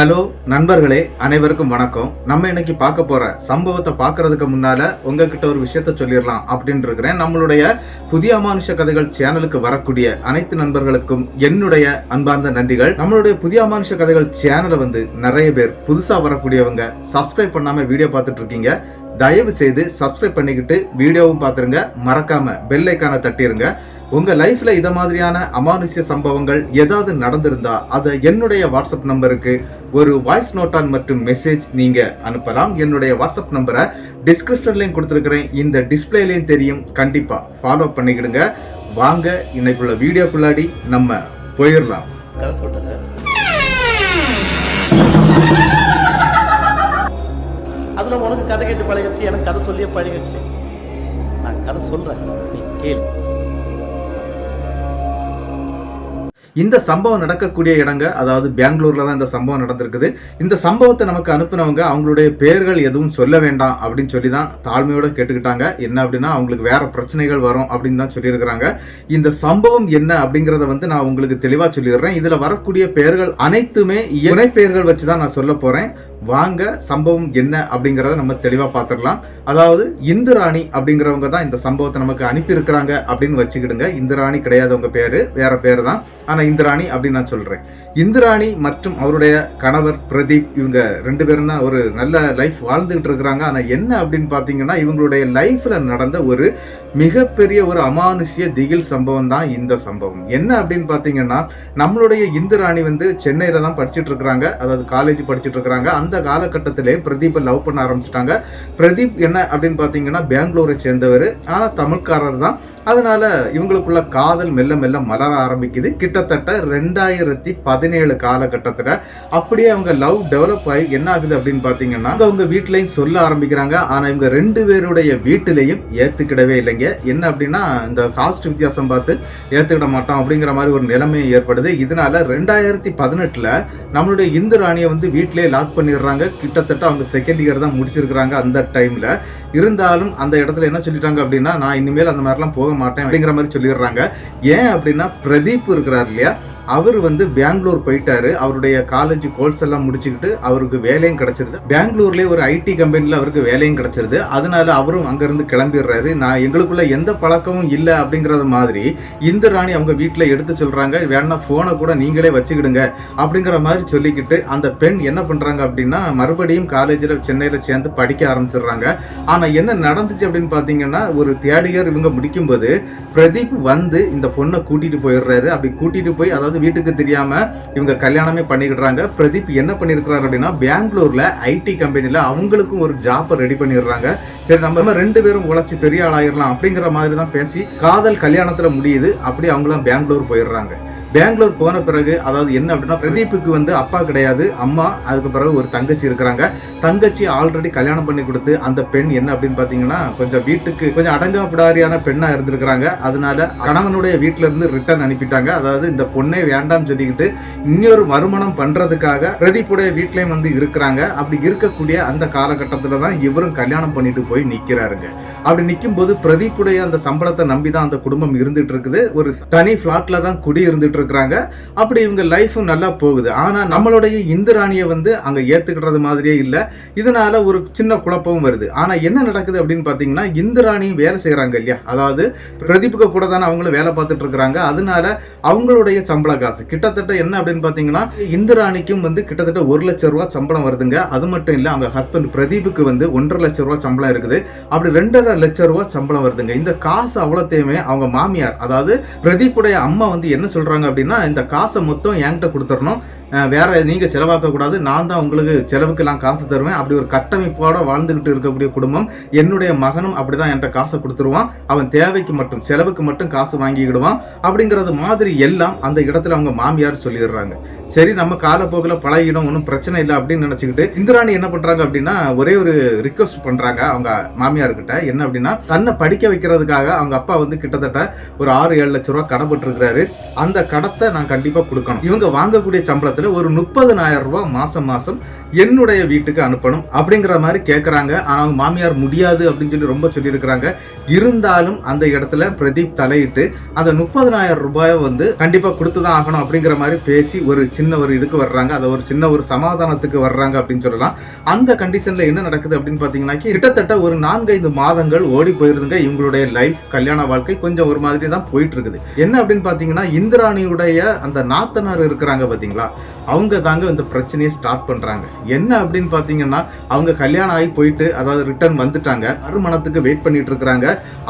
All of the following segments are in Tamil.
ஹலோ நண்பர்களே, அனைவருக்கும் வணக்கம். நம்ம இன்னைக்கு பார்க்க போற சம்பவத்தை பார்க்கறதுக்கு முன்னால உங்ககிட்ட ஒரு விஷயத்த சொல்லிடலாம் அப்படின்னு இருக்கிறேன். நம்மளுடைய புதிய அமானுஷ கதைகள் சேனலுக்கு வரக்கூடிய அனைத்து நண்பர்களுக்கும் என்னுடைய அன்பார்ந்த நன்றிகள். நம்மளுடைய புதிய அமானுஷ கதைகள் சேனலை நிறைய பேர் புதுசா வரக்கூடியவங்க சப்ஸ்கிரைப் பண்ணாம வீடியோ பார்த்துட்டு இருக்கீங்க. தயவு செய்து சப்ஸ்கிரைப் பண்ணிக்கிட்டு வீடியோவும் பார்த்துருங்க. மறக்காம பெல் ஐக்கானை தட்டிருங்க. உங்க லைஃப்ல இத மாதிரியான அமானுஷ்ய சம்பவங்கள் ஏதாவது நடந்திருந்தா அதை என்னுடைய வாட்ஸ்அப் நம்பருக்கு ஒரு வாய்ஸ் நோட்டான் மற்றும் மெசேஜ் நீங்க அனுப்பலாம். என்னுடைய வாட்ஸ்அப் நம்பரை டிஸ்கிரிப்ஷன்லயும் கொடுத்துருக்கிறேன், இந்த டிஸ்பிளேலையும் தெரியும். கண்டிப்பா ஃபாலோ பண்ணிக்கிடுங்க. வாங்க இன்னைக்குள்ள வீடியோக்குள்ளாடி நம்ம போயிடலாம். அதுல உனக்கு கதை கேட்டு பழகிடுச்சு, எனக்கு கதை சொல்லியே பழகிடுச்சு. நான் கதை சொல்றேன், நீ கேளு. இந்த சம்பவம் நடக்கக்கூடிய இடங்க, அதாவது பெங்களூர்ல தான் இந்த சம்பவம் நடந்திருக்குது. இந்த சம்பவத்தை நமக்கு அனுப்பினவங்க அவங்களுடைய பெயர்கள் எதுவும் சொல்ல வேண்டாம் அப்படின்னு சொல்லி தான் தாழ்மையோட கேட்டுக்கிட்டாங்க. என்ன அப்படின்னா அவங்களுக்கு வேற பிரச்சனைகள் வரும் அப்படின்னு தான் சொல்லியிருக்கிறாங்க. இந்த சம்பவம் என்ன அப்படிங்கிறத நான் உங்களுக்கு தெளிவா சொல்லிடுறேன். இதுல வரக்கூடிய பெயர்கள் அனைத்துமே இணை பெயர்கள் வச்சுதான் நான் சொல்ல போறேன். வாங்க சம்பவம் என்ன அப்படிங்கறத நம்ம தெளிவா பார்த்துடலாம். அதாவது இந்துராணி அப்படிங்கிறவங்க தான் இந்த சம்பவத்தை நமக்கு அனுப்பி இருக்கிறாங்க அப்படின்னு வச்சுக்கிடுங்க. இந்துராணி கிடையாதவங்க பேரு, வேற பேரு தான். ஆனா இந்துராணி அப்படின்னு நான் சொல்றேன். இந்துராணி மற்றும் அவருடைய கணவர் பிரதீப், இவங்க ரெண்டு பேரும் தான் ஒரு நல்ல லைஃப் வாழ்ந்துகிட்டு இருக்கிறாங்க. ஆனா என்ன அப்படின்னு பாத்தீங்கன்னா இவங்களுடைய லைஃப்ல நடந்த ஒரு மிகப்பெரிய ஒரு அமானுஷ்ய திகில் சம்பவம் தான் இந்த சம்பவம். என்ன அப்படின்னு பாத்தீங்கன்னா நம்மளுடைய இந்துராணி சென்னையில தான் படிச்சுட்டு இருக்கிறாங்க, அதாவது காலேஜ் படிச்சுட்டு இருக்கிறாங்க. அந்த காலகட்டத்திலே பிரதீப்பை லவ் பண்ண ஆரம்பிச்சிட்டாங்க. பிரதீப் என்ன அப்படின்னு பாத்தீங்கன்னா பெங்களூரை சேர்ந்தவர், ஆனா தமிழ்காரர் தான். அதனால இவங்களுக்குள்ள காதல் மெல்ல மெல்ல மலர ஆரம்பிக்குது. கிட்டத்தட்ட 2017 காலகட்டத்துல அப்படியே அவங்க லவ் டெவலப் ஆகி என்ன ஆகுது அப்படின்னு பாத்தீங்கன்னா அவங்க வீட்லயும் சொல்ல ஆரம்பிக்கிறாங்க. ஆனா இவங்க ரெண்டு பேருடைய வீட்டிலையும் ஏத்துக்கிடவே இல்லைங்க. என்ன அப்படின்னா இந்த காஸ்ட் வித்தியாசம் பார்த்து ஏத்துக்கிட மாட்டோம் அப்படிங்கிற மாதிரி ஒரு நிலைமை ஏற்படுது. இதனால 2018 நம்மளுடைய இந்துராணியை வீட்டிலேயே லாக் பண்ணிடுறாங்க. கிட்டத்தட்ட அவங்க செகண்ட் இயர் தான் முடிச்சிருக்கிறாங்க அந்த டைம்ல. இருந்தாலும் அந்த இடத்துல என்ன சொல்லிட்டாங்க அப்படின்னா நான் இனிமேல் அந்த மாதிரிலாம் போக மாட்டேன் அப்படிங்கிற மாதிரி சொல்லிடுறாங்க. ஏன் அப்படின்னா பிரதீப் இருக்கிறார் இல்லையா, அவர் பெங்களூர் போயிட்டாரு. அவருடைய காலேஜ் கோர்ஸ் எல்லாம் முடிச்சுக்கிட்டு அவருக்கு வேலையும் கிடைச்சிருது. பெங்களூர்லயே ஒரு ஐடி கம்பெனில அவருக்கு வேலையும் கிடைச்சிருது. அதனால அவரும் அங்கிருந்து கிளம்பிடுறாரு. நான் எங்களுக்குள்ள எந்த பழக்கமும் இல்லை அப்படிங்கறது மாதிரி இந்துராணி அவங்க வீட்டுல எடுத்து சொல்றாங்க, வேணா போனை கூட நீங்களே வச்சுக்கிடுங்க அப்படிங்கிற மாதிரி சொல்லிக்கிட்டு அந்த பெண் என்ன பண்றாங்க அப்படின்னா மறுபடியும் காலேஜ்ல சென்னையில சேர்ந்து படிக்க ஆரம்பிச்சிடுறாங்க. ஆனா என்ன நடந்துச்சு அப்படின்னு பாத்தீங்கன்னா ஒரு தேர்ட் இயர் இவங்க முடிக்கும் போது பிரதீப் இந்த பொண்ணை கூட்டிட்டு போயிடுறாரு. அப்படி கூட்டிட்டு போய் அதாவது வீட்டுக்கு தெரியாம இவங்க கல்யாணமே பண்ணிக்கிடுறாங்க. பிரதீப் என்ன பண்ணிருக்கிறாரு அப்படின்னா பெங்களூர்ல ஐடி கம்பெனில அவங்களுக்கும் ஒரு ஜாப் ரெடி பண்ணிடுறாங்க. சரி நம்ம ரெண்டு பேரும் உழைச்சி பெரிய ஆளாயிரலாம் அப்படிங்கிற மாதிரி தான் பேசி காதல் கல்யாணத்துல முடியுது. அப்படி அவங்களும் பெங்களூர் போயிடுறாங்க. பெங்களூர் போன பிறகு அதாவது என்ன அப்படின்னா பிரதீப்புக்கு அப்பா கிடையாது, அம்மா, அதுக்கு பிறகு ஒரு தங்கச்சி இருக்கிறாங்க. தங்கச்சி ஆல்ரெடி கல்யாணம் பண்ணி கொடுத்து அந்த பெண் என்ன அப்படின்னு பாத்தீங்கன்னா கொஞ்சம் வீட்டுக்கு கொஞ்சம் அடங்காப்பிடாரியான பெண்ணா இருந்திருக்கிறாங்க. அதனால கணவனுடைய வீட்டுல இருந்து ரிட்டர்ன் அனுப்பிட்டாங்க. அதாவது இந்த பொண்ணே வேண்டாம்னு சொல்லிக்கிட்டு இன்னொரு மறுமணம் பண்றதுக்காக பிரதீப்புடைய வீட்லயும் இருக்கிறாங்க. அப்படி இருக்கக்கூடிய அந்த காலகட்டத்துல தான் இவரும் கல்யாணம் பண்ணிட்டு போய் நிக்கிறாருங்க. அப்படி நிக்கும் போது பிரதீப்புடைய அந்த சம்பளத்தை நம்பிதான் அந்த குடும்பம் இருந்துட்டு இருக்குது. ஒரு தனி பிளாட்ல தான் குடி இருந்துட்டு இருக்கிறாங்க. அப்படி இவங்க லைஃபும் நல்லா போகுது. ஆனா நம்மளுடைய இந்துராணியை அங்க ஏத்துக்கிறது மாதிரியே இல்ல. இதனால ஒரு சின்ன குழப்பமும் வருது. ஆனா என்ன நடக்குது அப்படின்னு பாத்தீங்கன்னா இந்துராணியும் வேலை செய்யறாங்க இல்லையா, அதாவது பிரதீப்புக்கு கூட தானே அவங்களும் வேலை பார்த்துட்டு இருக்கிறாங்க. அதனால அவங்களுடைய சம்பள காசு கிட்டத்தட்ட என்ன அப்படின்னு பாத்தீங்கன்னா இந்துராணிக்கும் கிட்டத்தட்ட 1 லட்சம் ரூபாய் சம்பளம் வருதுங்க. அது மட்டும் இல்ல அவங்க ஹஸ்பண்ட் பிரதீப்புக்கு 1.5 லட்சம் ரூபாய் சம்பளம் இருக்குது. அப்படி 2.5 லட்சம் ரூபாய் சம்பளம் வருதுங்க. இந்த காசு அவ்வளோத்தையுமே அவங்க மாமியார், அதாவது பிரதீப்புடைய அம்மா என்ன சொல்றாங்க அப்படின்னா இந்த காசை மொத்தம் என்கிட்ட கொடுத்துடணும், வேற நீங்க செலவாக்க கூடாது, நான் தான் உங்களுக்கு செலவுக்கெல்லாம் காசு தருவேன். அப்படி ஒரு கட்டமைப்போட வாழ்ந்துகிட்டு இருக்கக்கூடிய குடும்பம். என்னுடைய மகனும் அப்படிதான் என்கிட்ட காசை கொடுத்துருவான், அவன் தேவைக்கு மட்டும் செலவுக்கு மட்டும் காசு வாங்கிக்கிடுவான் அப்படிங்கறது மாதிரி எல்லாம் அந்த இடத்துல அவங்க மாமியார் சொல்லிடுறாங்க. சரி நம்ம காலப்போக்கில் பழகிடும், ஒன்றும் பிரச்சனை இல்லை அப்படின்னு நினைச்சுக்கிட்டு இந்திராணி என்ன பண்றாங்க அப்படின்னா ஒரே ஒரு ரிக்வஸ்ட் பண்றாங்க அவங்க மாமியார்கிட்ட. என்ன அப்படின்னா தன்னை படிக்க வைக்கிறதுக்காக அவங்க அப்பா கிட்டத்தட்ட ஒரு 6-7 லட்சம் ரூபாய் கடன்பட்டு இருக்கிறாரு. அந்த கடத்தை நான் கண்டிப்பா கொடுக்கணும். இவங்க வாங்கக்கூடிய சம்பளத்தை ஒரு 30,000 ரூபாய் மாசம் மாசம் என்னுடைய வீட்டுக்கு அனுப்பணும் அப்படிங்கிற மாதிரி கேட்கறாங்க. ஆனா அவங்க மாமியார் முடியாது அப்படின்னு சொல்லி ரொம்ப சொல்லியிருக்கிறாங்க. இருந்தாலும் அந்த இடத்துல பிரதீப் தலையிட்டு அந்த 30,000 ரூபாயை வந்து கண்டிப்பா கொடுத்துதான் ஆகணும் அப்படிங்கிற மாதிரி பேசி ஒரு சின்ன ஒரு இதுக்கு வர்றாங்க. அதை ஒரு சின்ன ஒரு சமாதானத்துக்கு வர்றாங்க அப்படின்னு சொல்லலாம். அந்த கண்டிஷன்ல என்ன நடக்குது அப்படின்னு பாத்தீங்கன்னா கிட்டத்தட்ட ஒரு 4-5 மாதங்கள் ஓடி போயிருதுங்க. இவங்களுடைய லைஃப் கல்யாண வாழ்க்கை கொஞ்சம் ஒரு மாதிரி தான் போயிட்டு இருக்குது. என்ன அப்படின்னு பாத்தீங்கன்னா இந்திராணியுடைய அந்த நாத்தனார் இருக்கிறாங்க பாத்தீங்களா, அவங்க தாங்க இந்த பிரச்சனையை ஸ்டார்ட் பண்றாங்க. என்ன அப்படின்னு பாத்தீங்கன்னா அவங்க கல்யாணம் ஆகி போயிட்டு அதாவது ரிட்டர்ன் வந்துட்டாங்க. மறுமணத்துக்கு வெயிட் பண்ணிட்டு இருக்காங்க.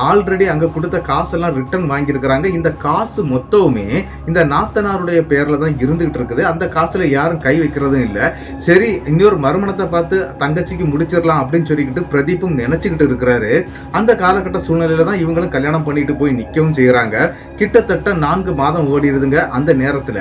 ஆல்ரெடி அங்க கொடுத்த காசெல்லாம் ரிட்டர்ன் வாங்கி இருக்கிறாங்க. இந்த காசு மொத்தமுமே இந்த நாத்தனாருடைய பேர்ல தான் இருந்துகிட்டு இருக்குது. அந்த காசுல யாரும் கை வைக்கிறதும் இல்ல. சரி இன்னொரு மறுமணத்தை பார்த்து தங்கச்சிக்கு முடிச்சிடலாம் அப்படின்னு சொல்லிக்கிட்டு பிரதீப்பும் நினைச்சுக்கிட்டு இருக்கிறாரு. அந்த காலகட்ட சூழ்நிலையில தான் இவங்களும் கல்யாணம் பண்ணிட்டு போய் நிக்கவும் செய்யறாங்க. கிட்டத்தட்ட 4 மாதம் ஓடிடுதுங்க. அந்த நேரத்துல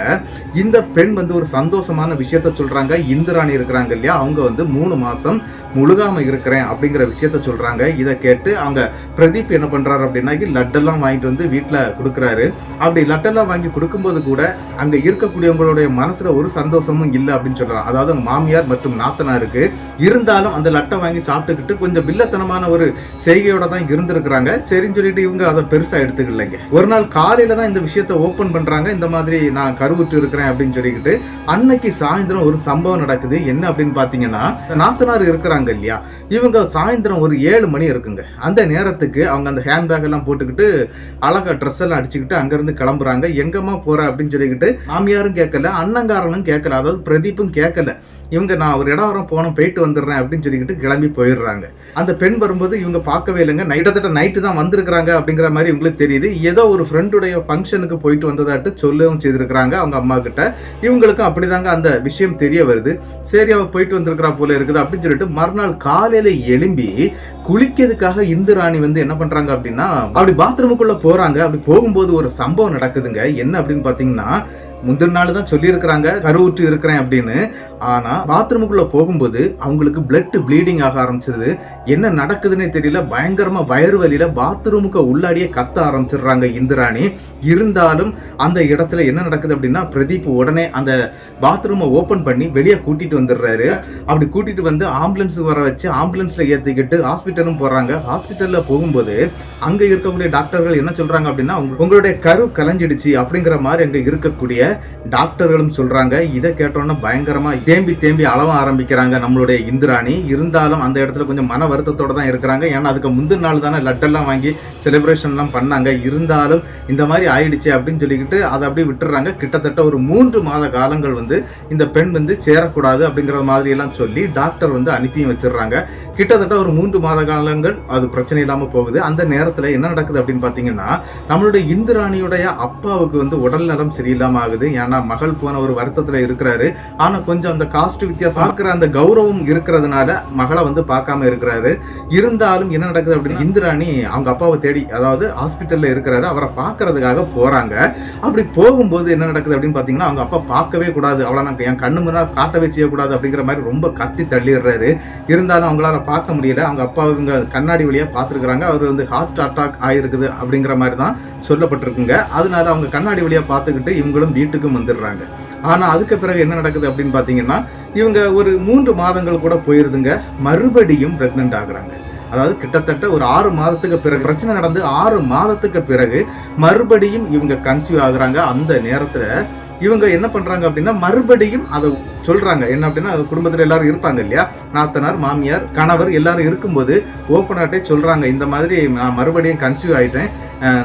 இந்த பெண் வந்து ஒரு சந்தோஷமான விஷயத்த சொல்றாங்க. இந்திராணி இருக்கிறாங்க இல்லையா, அவங்க வந்து 3 மாசம் முழுகாம இருக்கிறேன் அப்படிங்கிற விஷயத்த சொல்றாங்க. இதை கேட்டு அவங்க பிரதீப் என்ன பண்றாரு அப்படின்னா லட்டெல்லாம் வாங்கிட்டு வந்து வீட்டுல கொடுக்குறாரு. அப்படி லட்டெல்லாம் வாங்கி கொடுக்கும்போது கூட அங்க இருக்கக்கூடியவங்களுடைய மனசுல ஒரு சந்தோஷமும் இல்லை அப்படின்னு சொல்றாங்க. அதாவது மாமியார் மற்றும் நாத்தனாருக்கு இருந்தாலும் அந்த லட்டை வாங்கி சாப்பிட்டுக்கிட்டு கொஞ்சம் வில்லத்தனமான ஒரு செய்கையோட தான் இருந்திருக்கிறாங்க. சரின்னு சொல்லிட்டு இவங்க அதை பெருசா எடுத்துக்கலைங்க. ஒரு நாள் காலையில தான் இந்த விஷயத்த ஓபன் பண்றாங்க. இந்த மாதிரி நான் கருவுற்று இருக்கிறேன் அப்படின்னு சொல்லிக்கிட்டு அன்னைக்கு சாயந்தரம் ஒரு சம்பவம் நடக்குது. என்ன அப்படின்னு பாத்தீங்கன்னா நாத்தனார் இருக்கிறாங்க இல்லையா, இவங்க சாயந்தரம் ஒரு 7 மணி இருக்குங்க. அந்த நேரத்துக்கு அவங்க அந்த ஹேண்ட்பேக் எல்லாம் போட்டுக்கிட்டு அழகா ட்ரெஸ் எல்லாம் அடிச்சுக்கிட்டு அங்க இருந்து கிளம்புறாங்க. எங்கம்மா போற அப்படின்னு சொல்லிக்கிட்டு மாமியாரும் கேட்கல, அண்ணங்காரனும் கேட்கல, அதாவது பிரதீப்பும் கேட்கல. இவங்க நான் ஒரு இடம் வர போனோம் போயிட்டு வந்துடுறேன் அப்படின்னு சொல்லிக்கிட்டு கிளம்பி போயிடுறாங்க. அந்த பெண் வரும்போது இவங்க பார்க்கவே இல்லைங்க. கிட்டத்தட்ட நைட்டு தான் வந்திருக்கிறாங்க அப்படிங்கிற மாதிரி இவங்களுக்கு தெரியுது. ஏதோ ஒரு ஃப்ரெண்டுடைய ஃபங்க்ஷனுக்கு போயிட்டு வந்ததாட்டு சொல்லவும் செய்திருக்கிறாங்க அவங்க அம்மா கிட்ட. இவங்களுக்கும் அப்படிதாங்க அந்த விஷயம் தெரிய வருது. சரி அவ போயிட்டு வந்திருக்கிறா போல இருக்குது அப்படின்னு சொல்லிட்டு மறுநாள் காலையில எழும்பி குளிக்கிறதுக்காக இந்திராணி வந்து என்ன பண்றாங்க அப்படின்னா அப்படி பாத்ரூமுக்குள்ள போறாங்க. அப்படி போகும்போது ஒரு சம்பவம் நடக்குதுங்க. என்ன அப்படின்னு பாத்தீங்கன்னா முந்தின நாள் தான் சொல்லியிருக்கிறாங்க கருவுற்று இருக்கிறேன் அப்படின்னு. ஆனா பாத்ரூமுக்குள்ள போகும்போது அவங்களுக்கு பிளட் ப்ளீடிங் ஆக ஆரம்பிச்சிருது. என்ன நடக்குதுன்னே தெரியல. பயங்கரமா வயிறு வலியில பாத்ரூமுக்கு உள்ளாடியே கத்த ஆரம்பிச்சிடுறாங்க இந்திராணி. இருந்தாலும் அந்த இடத்துல என்ன நடக்குது அப்படின்னா பிரதீப் உடனே அந்த பாத்ரூமை ஓபன் பண்ணி வெளியே கூட்டிட்டு வந்துடுறாரு. அப்படி கூட்டிட்டு வந்து ஆம்புலன்ஸ் வர வச்சு ஆம்புலன்ஸ்ல ஏத்திக்கிட்டு ஹாஸ்பிட்டலும் போறாங்க. ஹாஸ்பிட்டல்ல போகும்போது அங்க இருக்கக்கூடிய டாக்டர்கள் என்ன சொல்றாங்க அப்படின்னா உங்களுடைய கரு கலைஞ்சிடுச்சு அப்படிங்கிற மாதிரி அங்க இருக்கக்கூடிய டாக்டர்களும் சொல்றாங்க. இதை கேட்டோன்னா பயங்கரமா தேம்பி தேம்பி அளவ ஆரம்பிக்கிறாங்க நம்மளுடைய இந்திராணி. இருந்தாலும் அந்த இடத்துல கொஞ்சம் மன வருத்தத்தோட தான் இருக்கிறாங்க. ஏன்னா அதுக்கு முந்தின நாள் தானே லட்டெல்லாம் வாங்கி செலிப்ரேஷன் எல்லாம் பண்ணாங்க. இருந்தாலும் இந்த மாதிரி ஆயிடுச்சு அப்படின்னு சொல்லிக்கிட்டு அதை அப்படியே விட்டுறாங்க. கிட்டத்தட்ட ஒரு 3 மாத காலங்கள் வந்து இந்த பெண் வந்து சேரக்கூடாது அப்படிங்கிற மாதிரி எல்லாம் சொல்லி டாக்டர் வந்து அனுப்பியும் வச்சிடுறாங்க. கிட்டத்தட்ட ஒரு 3 மாத காலங்கள் அது பிரச்சனை இல்லாம போகுது. அந்த நேரத்துல என்ன நடக்குது அப்படின்னு பாத்தீங்கன்னா நம்மளுடைய இந்திராணியுடைய அப்பாவுக்கு வந்து உடல் நலம் சரியில்லாம ஆகுது. ஏன்னா மகள் போன ஒரு வருத்தத்துல இருக்கிறாரு. ஆனா கொஞ்சம் அந்த காஸ்ட் வித்தியாசம் இருக்கிற அந்த கௌரவம் இருக்கிறதுனால மகளை வந்து பார்க்காம இருக்கிறாரு. இருந்தாலும் என்ன நடக்குது அப்படின்னா இந்திராணி அவங்க அப்பாவை தேடி அதாவது ஹாஸ்பிட்டல்ல இருக்கிறாரு, அவரை பார்க்கறதுக்காக போறாங்க. அப்படி போகும்போது என்ன நடக்குது அப்படின்னு பாத்தீங்கன்னா அவங்க அப்பா பார்க்கவே கூடாது, அவளை நான் என் கண்ணு முன்னாடி காட்டவே செய்யக்கூடாது அப்படிங்கிற மாதிரி ரொம்ப கத்தி தள்ளிடுறாரு. இருந்தாலும் அவங்களால பார்க்க முடியல. அவங்க அப்பா இவங்க கண்ணாடி வழியா பார்த்துருக்காங்க. அவர் வந்து ஹார்ட் அட்டாக் ஆயிருக்குது அப்படிங்கிற மாதிரி தான் சொல்லப்பட்டிருக்குங்க. அதனால அவங்க கண்ணாடி வழியா பார்த்துக்கிட்டு இவங்களும் வீட்டுக்கும் வந்துடுறாங்க. ஆனா அதுக்கு பிறகு என்ன நடக்குது அப்படின்னு பாத்தீங்கன்னா இவங்க ஒரு 3 மாதங்கள் கூட போயிருதுங்க. மறுபடியும் பிரெக்னன்ட் ஆகுறாங்க. அதாவது கிட்டத்தட்ட ஒரு 6 மாதத்துக்கு பிறகு பிரச்சனை நடந்து 6 மாதத்துக்கு பிறகு மறுபடியும் இவங்க கன்சீவ் ஆகுறாங்க. அந்த நேரத்துல இவங்க என்ன பண்றாங்க அப்படின்னா மறுபடியும் அதை சொல்றாங்க. என்ன அப்படின்னா குடும்பத்துல எல்லாரும் இருப்பாங்க இல்லையா, நாத்தனார் மாமியார் கணவர் எல்லாரும் இருக்கும்போது ஓப்பனாட்டே சொல்றாங்க இந்த மாதிரி நான் மறுபடியும் கன்சீவ் ஆயிட்டேன்,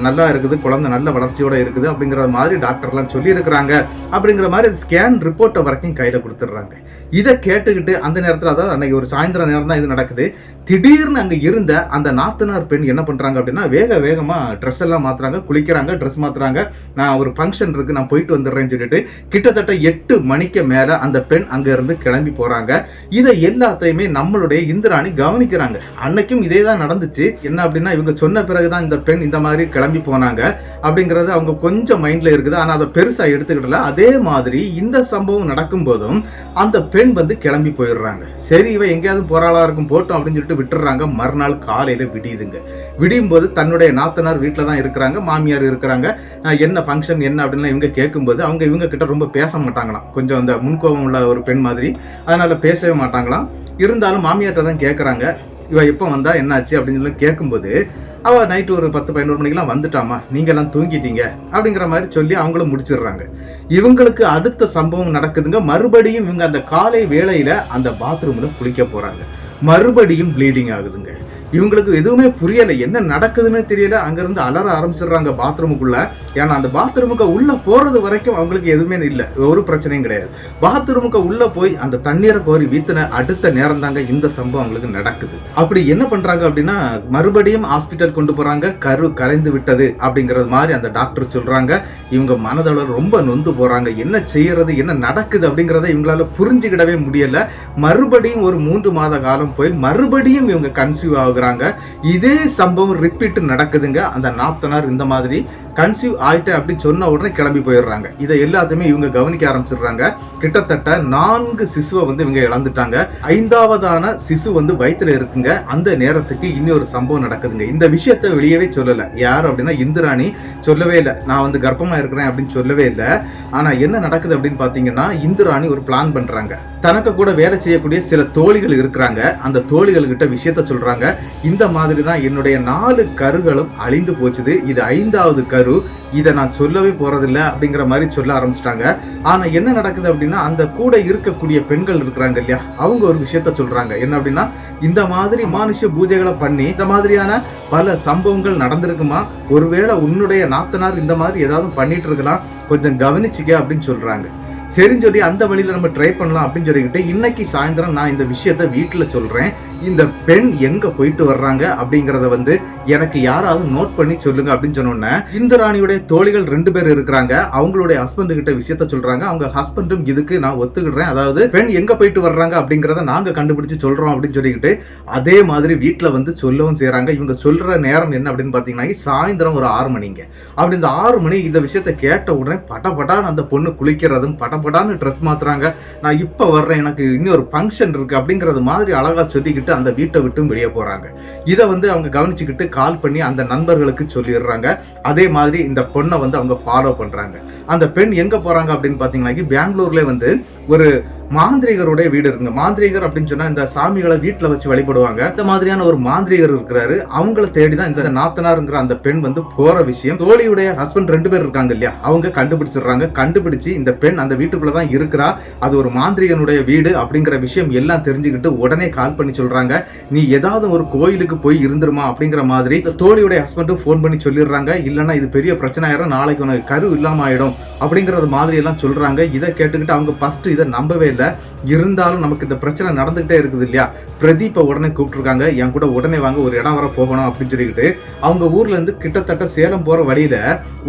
நல்லா இருக்குது, குழந்தை நல்ல வளர்ச்சியோட இருக்குது அப்படிங்கிற மாதிரி டாக்டர்லாம் சொல்லி இருக்கிறாங்க அப்படிங்கிற மாதிரி ஸ்கேன் ரிப்போர்ட்டை வரைக்கும் கையில கொடுத்துடுறாங்க. இதை கேட்டுக்கிட்டு அந்த நேரத்தில் அதாவது அன்னைக்கு ஒரு சாயந்தர நேரம் தான் இது நடக்குது. திடீர்னு அங்க இருந்த அந்த நாத்தனார் பெண் என்ன பண்றாங்க அப்படின்னா வேகமா ட்ரெஸ் எல்லாம் மாத்துறாங்க, குளிக்கிறாங்க, ட்ரெஸ் மாத்துறாங்க. நான் ஒரு ஃபங்க்ஷன் இருக்கு நான் போயிட்டு வந்துடுறேன்னு சொல்லிட்டு கிட்டத்தட்ட 8 மணிக்கு மேல அந்த பெண் அங்க இருந்து கிளம்பி போறாங்க. இதை எல்லாத்தையுமே நம்மளுடைய இந்திராணி கவனிக்கிறாங்க. அன்னைக்கும் இதே தான் நடந்துச்சு. என்ன அப்படின்னா இவங்க சொன்ன பிறகுதான் இந்த பெண் இந்த மாதிரி கிளம்பி போனாங்க அப்படிங்கறது அவங்க கொஞ்சம் மைண்ட்ல இருக்குது. ஆனா அதை பெருசா எடுத்துக்கிட்டல. அதே மாதிரி இந்த சம்பவம் நடக்கும் போதும் அந்த பெண் வந்து கிளம்பி போயிடுறாங்க. சரி இவ எங்கேயாவது போராளா இருக்கும் போட்டோம் அப்படின்னு சொல்லிட்டு விட்டுறாங்க. மறுநாள் காலையில விடியுதுங்க. விடியும் போது தன்னுடைய நாத்தனார் வீட்டுல தான் இருக்கிறாங்க, மாமியார் இருக்கிறாங்க. என்ன ஃபங்க்ஷன் என்ன அப்படின்னு இவங்க கேட்கும்போது அவங்க இவங்க கிட்ட ரொம்ப பேச மாட்டாங்களாம். கொஞ்சம் அந்த முன்கோபம் உள்ள ஒரு பெண் மாதிரி, அதனால பேசவே மாட்டாங்களாம். இருந்தாலும் மாமியார்ட்ட தான் கேட்கறாங்க. இவ எப்போ வந்தா என்னாச்சு அப்படின்னு சொல்லி கேட்கும்போது அவ நைட்டு ஒரு 10-11 மணிக்கெல்லாம் வந்துட்டாமா, நீங்க எல்லாம் தூங்கிட்டீங்க அப்படிங்கிற மாதிரி சொல்லி அவங்களும் முடிச்சிடுறாங்க. இவங்களுக்கு அடுத்த சம்பவம் நடக்குதுங்க. மறுபடியும் இவங்க அந்த காலை வேளையில அந்த பாத்ரூம்ல குளிக்க போறாங்க. மறுபடியும் ப்ளீடிங் ஆகுதுங்க. இவங்களுக்கு எதுவுமே புரியல, என்ன நடக்குதுன்னு தெரியல. அங்கிருந்து அலற ஆரம்பிச்சிடுறாங்க பாத்ரூமுக்குள்ள. ஏன்னா அந்த பாத்ரூமுக்கு உள்ள போறது வரைக்கும் அவங்களுக்கு எதுவுமே இல்லை, ஒரு பிரச்சனையும் கிடையாது. பாத்ரூமுக்கு உள்ள போய் அந்த தண்ணீரை கோரி வீத்தின அடுத்த நேரம் தாங்க இந்த சம்பவம் அவங்களுக்கு நடக்குது. அப்படி என்ன பண்றாங்க அப்படின்னா, மறுபடியும் ஹாஸ்பிட்டல் கொண்டு போறாங்க. கரு கலைந்து விட்டது அப்படிங்கறது மாதிரி அந்த டாக்டர் சொல்றாங்க. இவங்க மனதளவு ரொம்ப நொந்து போறாங்க. என்ன செய்யறது, என்ன நடக்குது அப்படிங்கறத இவங்களால புரிஞ்சுக்கிடவே முடியல. மறுபடியும் ஒரு 3 மாத காலம் போய் மறுபடியும் இவங்க கன்சீவ் ஆகுறாங்க. இதே சம்பவம் ரிப்பீட் நடக்குதுங்க. அந்த நாத்தனார் இந்த மாதிரி கன்சீவ் ஆயிட்டு அப்படி சொன்ன உடனே கிளம்பி போயிடுறாங்க. இதை எல்லாத்தையுமே இவங்க கவனிக்க ஆரம்பிச்சிடுறாங்க. கிட்டத்தட்ட 4 சிசுவை வந்து இவங்க இழந்துட்டாங்க. 5ஆவதான சிசு வந்து வயிற்றுல இருக்குங்க. அந்த நேரத்துக்கு இன்னொரு சம்பவம் நடக்குதுங்க. இந்த விஷயத்தை வெளியவே சொல்லல. யார் அப்படின்னா இந்திராணி சொல்லவே இல்லை, நான் வந்து கர்ப்பமா இருக்கிறேன் அப்படின்னு சொல்லவே இல்லை. ஆனா என்ன நடக்குது அப்படின்னு பாத்தீங்கன்னா, இந்திராணி ஒரு பிளான் பண்றாங்க. தனக்கு கூட வேலை செய்யக்கூடிய சில தோழிகள் இருக்கிறாங்க. அந்த தோழிகள் கிட்ட விஷயத்த சொல்றாங்க. இந்த மாதிரி தான் என்னுடைய 4 கருகளும் அழிந்து போச்சுது, இது 5ஆவது கரு, இதை நான் சொல்லவே போறதில்லை அப்படிங்கிற மாதிரி சொல்ல ஆரம்பிச்சிட்டாங்க. ஆனா என்ன நடக்குது அப்படின்னா, அந்த கூட இருக்கக்கூடிய பெண்கள் இருக்கிறாங்க இல்லையா, அவங்க ஒரு விஷயத்த சொல்றாங்க. என்ன அப்படின்னா, இந்த மாதிரி மானுஷ பூஜைகளை பண்ணி இந்த மாதிரியான பல சம்பவங்கள் நடந்திருக்குமா, ஒருவேளை உன்னுடைய நாத்தனார் இந்த மாதிரி ஏதாவது பண்ணிட்டு இருக்கலாம், கொஞ்சம் கவனிச்சுக்க அப்படின்னு சொல்றாங்க. சரின்னு சொல்லி அந்த வழியில நம்ம ட்ரை பண்ணலாம் அப்படின்னு சொல்லிக்கிட்டு இன்னைக்கு சாயந்தரம் நான் இந்த விஷயத்த வீட்டுல சொல்றேன். இந்த பெண் எங்க போயிட்டு வர்றாங்க அப்படிங்கறத வந்து எனக்கு யாராவது நோட் பண்ணி சொல்லுங்க அப்படின்னு சொன்னோன்னே, இந்திராணியுடைய தோழிகள் 2 பேர் இருக்கிறாங்க. அவங்களுடைய ஹஸ்பண்ட் கிட்ட விஷயத்த சொல்றாங்க. அவங்க ஹஸ்பண்டும் இதுக்கு நான் ஒத்துக்கிடுறேன், அதாவது பெண் எங்க போயிட்டு வர்றாங்க அப்படிங்கறத நாங்க கண்டுபிடிச்சு சொல்றோம் அப்படின்னு சொல்லிக்கிட்டு அதே மாதிரி வீட்டுல வந்து சொல்லவும் செய்யறாங்க. இவங்க சொல்ற நேரம் என்ன அப்படின்னு பாத்தீங்கன்னா, சாயந்தரம் ஒரு 6 மணிங்க. அப்படி இந்த 6 மணி இந்த விஷயத்த கேட்ட உடனே படபடான்னு அந்த பொண்ணு குளிக்கிறதும் படபடான்னு ட்ரெஸ் மாத்துறாங்க. நான் இப்ப வர்றேன், எனக்கு இன்னொரு ஃபங்க்ஷன் இருக்கு அப்படிங்கறது மாதிரி அழகா சொல்லிக்கிட்டு அந்த வீட்டை விட்டு வெளியே போறாங்க. இதை வந்து அவங்க கவனிச்சுக்கிட்டு கால் பண்ணி அந்த நண்பர்களுக்கு சொல்லிடுறாங்க. அதே மாதிரி இந்த பொண்ணை வந்து அவங்க ஃபாலோ பண்றாங்க. அந்த பெண் எங்க போறாங்க அப்படின்னு பாத்தீங்கன்னா, பெங்களூர்ல வந்து ஒரு மாந்திரிகருடைய வீடு இருக்குங்க. மாந்திரிகர் அப்படின்னு சொன்னா இந்த சாமிகளை வீட்டுல வச்சு வழிபடுவாங்க. இந்த மாதிரியான ஒரு மாந்திரிகர் இருக்கிறாரு. அவங்கள தேடிதான் இந்த நாத்தனாருங்கிற அந்த பெண் வந்து போற விஷயம் தோழியுடைய ஹஸ்பண்ட் 2 பேர் இருக்காங்க இல்லையா, அவங்க கண்டுபிடிச்சிடுறாங்க. கண்டுபிடிச்சு இந்த பெண் அந்த வீட்டுக்குள்ளதான் இருக்கிறா, அது ஒரு மாந்திரிகனுடைய வீடு அப்படிங்கிற விஷயம் எல்லாம் தெரிஞ்சுக்கிட்டு உடனே கால் பண்ணி சொல்றாங்க, நீ ஏதாவது ஒரு கோயிலுக்கு போய் இருந்துருமா அப்படிங்கிற மாதிரி இந்த தோழியுடைய ஹஸ்பண்டும் போன் பண்ணி சொல்லிடுறாங்க. இல்லைன்னா இது பெரிய பிரச்சனை ஆயிரும், நாளைக்கு உனக்கு கரு இல்லாம ஆயிடும் அப்படிங்கறது மாதிரி எல்லாம் சொல்றாங்க. இதை கேட்டுக்கிட்டு அவங்க ஃபர்ஸ்ட் இதை நம்பவே இல்லை. இருந்தாலும் நமக்கு இந்த பிரச்சனை நடந்துகிட்டே இருக்குது இல்லையா, பிரதீப்பை உடனே கூப்பிட்டுருக்காங்க. என் கூட உடனே வாங்க, ஒரு இடம் வர போகணும் அப்படின்னு சொல்லிக்கிட்டு அவங்க ஊர்ல இருந்து கிட்டத்தட்ட சேலம் போற வழியில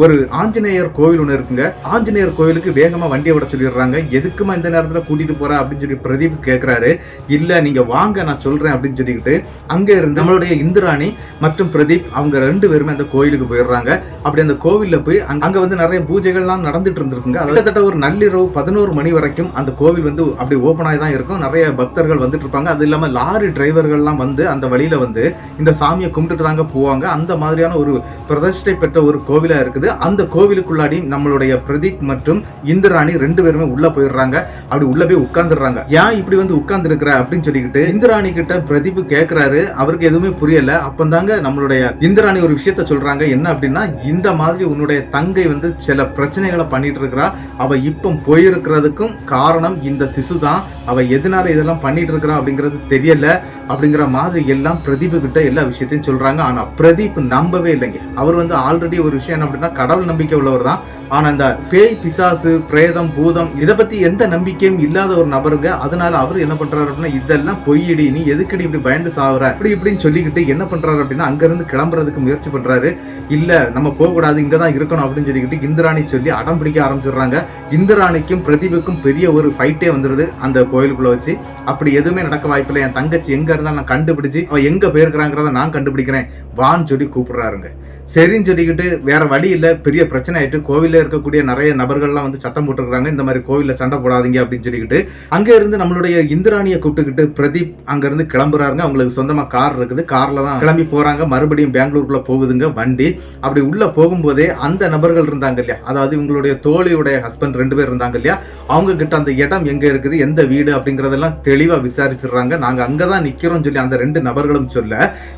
ஒரு ஆஞ்சநேயர் கோவில் ஒண்ணு இருக்குங்க. ஆஞ்சநேயர் கோவிலுக்கு வேகமா வண்டியை விட சொல்லிடுறாங்க. எதுக்குமா இந்த நேரத்துல கூட்டிட்டு போற அப்படின்னு சொல்லி பிரதீப் கேட்கிறாரு. இல்ல நீங்க வாங்க, நான் சொல்றேன் அப்படின்னு சொல்லிக்கிட்டு அங்க இருந்து நம்மளுடைய இந்திராணி மற்றும் பிரதீப் அவங்க 2 பேருமே அந்த கோயிலுக்கு போயிடுறாங்க. அப்படி அந்த கோவில்ல போய் அங்க வந்து நிறைய பூஜைகள்லாம் நடந்துட்டு இருந்திருக்குங்க. கிட்டத்தட்ட ஒரு நள்ளிரவு 11 மணி வரைக்கும் அந்த கோவில் வந்து அப்படி ஓபன் ஆகி தான் இருக்கும். நிறைய பக்தர்கள் வந்துட்டு இருப்பாங்க. அது இல்லாம லாரி டிரைவர்கள்லாம் வந்து அந்த வழியில வந்து இந்த சாமியை கும்பிட்டுட்டு தாங்க போவாங்க. அந்த மாதிரியான ஒரு பிரதிஷ்டை பெற்ற ஒரு கோவிலா இருக்குது. அந்த கோவிலுக்குள்ளாடி நம்மளுடைய பிரதீப் மற்றும் இந்திராணி 2 பேருமே உள்ள போயிடுறாங்க. அப்படி உள்ள போய் உட்கார்ந்துடுறாங்க. ஏன் இப்படி வந்து உட்கார்ந்து இருக்கிற அப்படின்னு சொல்லிக்கிட்டு இந்திராணி கிட்ட பிரதீப் கேட்கிறாரு. அவருக்கு எதுவுமே புரியல. அப்பந்தாங்க நம்மளுடைய இந்திராணி ஒரு விஷயத்த சொல்றாங்க. என்ன அப்படின்னா, இந்த மாதிரி உன்னுடைய தங்கை வந்து சில பிரச்சனைகளை பண்ணிட்டு இருக்கிறா, அவ இப்ப போயிருக்கிறதுக்கும் காரணம் இந்த சிசு தான், அவ எதனால இதெல்லாம் பண்ணிட்டு இருக்கிறா அப்படிங்கிறது தெரியல அப்படிங்கிற மாதிரி எல்லாம் பிரதீப் கிட்ட எல்லா விஷயத்தையும் சொல்றாங்க. ஆனா பிரதீப் நம்பவே இல்லைங்க. அவர் வந்து ஆல்ரெடி ஒரு விஷயம் என்ன அப்படின்னா, கடவுள் நம்பிக்கை உள்ளவர் தான். ஆனா இந்த பேய் பிசாசு பிரேதம் பூதம் இதை பத்தி எந்த நம்பிக்கையும் இல்லாத ஒரு நபருங்க. அதனால அவர் என்ன பண்றாரு அப்படின்னா, இதெல்லாம் பொய்யடி, நீ எதுக்கடி இப்படி பயந்து சாவுற அப்படி இப்படின்னு சொல்லிக்கிட்டு என்ன பண்றாரு அப்படின்னா, அங்க இருந்து கிளம்புறதுக்கு முயற்சி பண்றாரு. இல்ல நம்ம போக கூடாது, இங்கதான் இருக்கணும் அப்படின்னு சொல்லிக்கிட்டு இந்திராணி சொல்லி அடம் பிடிக்க ஆரம்பிச்சிடுறாங்க. இந்திராணிக்கும் பிரதீபுக்கும் பெரிய ஒரு ஃபைட்டே வந்துருது அந்த கோயிலுக்குள்ள வச்சு. அப்படி எதுவுமே நடக்க வாய்ப்பில்லை, என் தங்கச்சி எங்க இருந்தாலும் நான் கண்டுபிடிச்சு அவ எங்க போயிருக்கிறாங்கிறத நான் கண்டுபிடிக்கிறேன் வான்னு சொல்லி கூப்பிடுறாருங்க. சரின்னு சொல்லிக்கிட்டு வேற வழி இல்ல, பெரிய பிரச்சனை ஆயிட்டு கோவில்ல இருக்கக்கூடிய நிறைய நபர்கள்லாம் வந்து சத்தம் போட்டுருக்காங்க, இந்த மாதிரி கோவில்ல சண்டை போடாதீங்க அப்படின்னு சொல்லிக்கிட்டு அங்க இருந்து நம்மளுடைய இந்திராணியை கூப்பிட்டுக்கிட்டு பிரதீப் அங்க இருந்து கிளம்புறாருங்க. அவங்களுக்கு சொந்தமா கார் இருக்குது, கார்ல தான் கிளம்பி போறாங்க. மறுபடியும் பெங்களூருக்குள்ள போகுதுங்க வண்டி. அப்படி உள்ள போகும்போதே அந்த நபர்கள் இருந்தாங்க இல்லையா, அதாவது இவங்களுடைய தோழியுடைய ஹஸ்பண்ட் 2 பேர் இருந்தாங்க இல்லையா, அவங்க கிட்ட அந்த இடம் எங்க எங்க இருக்குது, எந்த வீடு அப்படிங்கறதெல்லாம் தெளிவா விசாரிச்சிடுறாங்க. நாங்க அங்கதான் நிக்கிறோம் சொல்லி அந்த 2 நபர்களும் சொல்ல,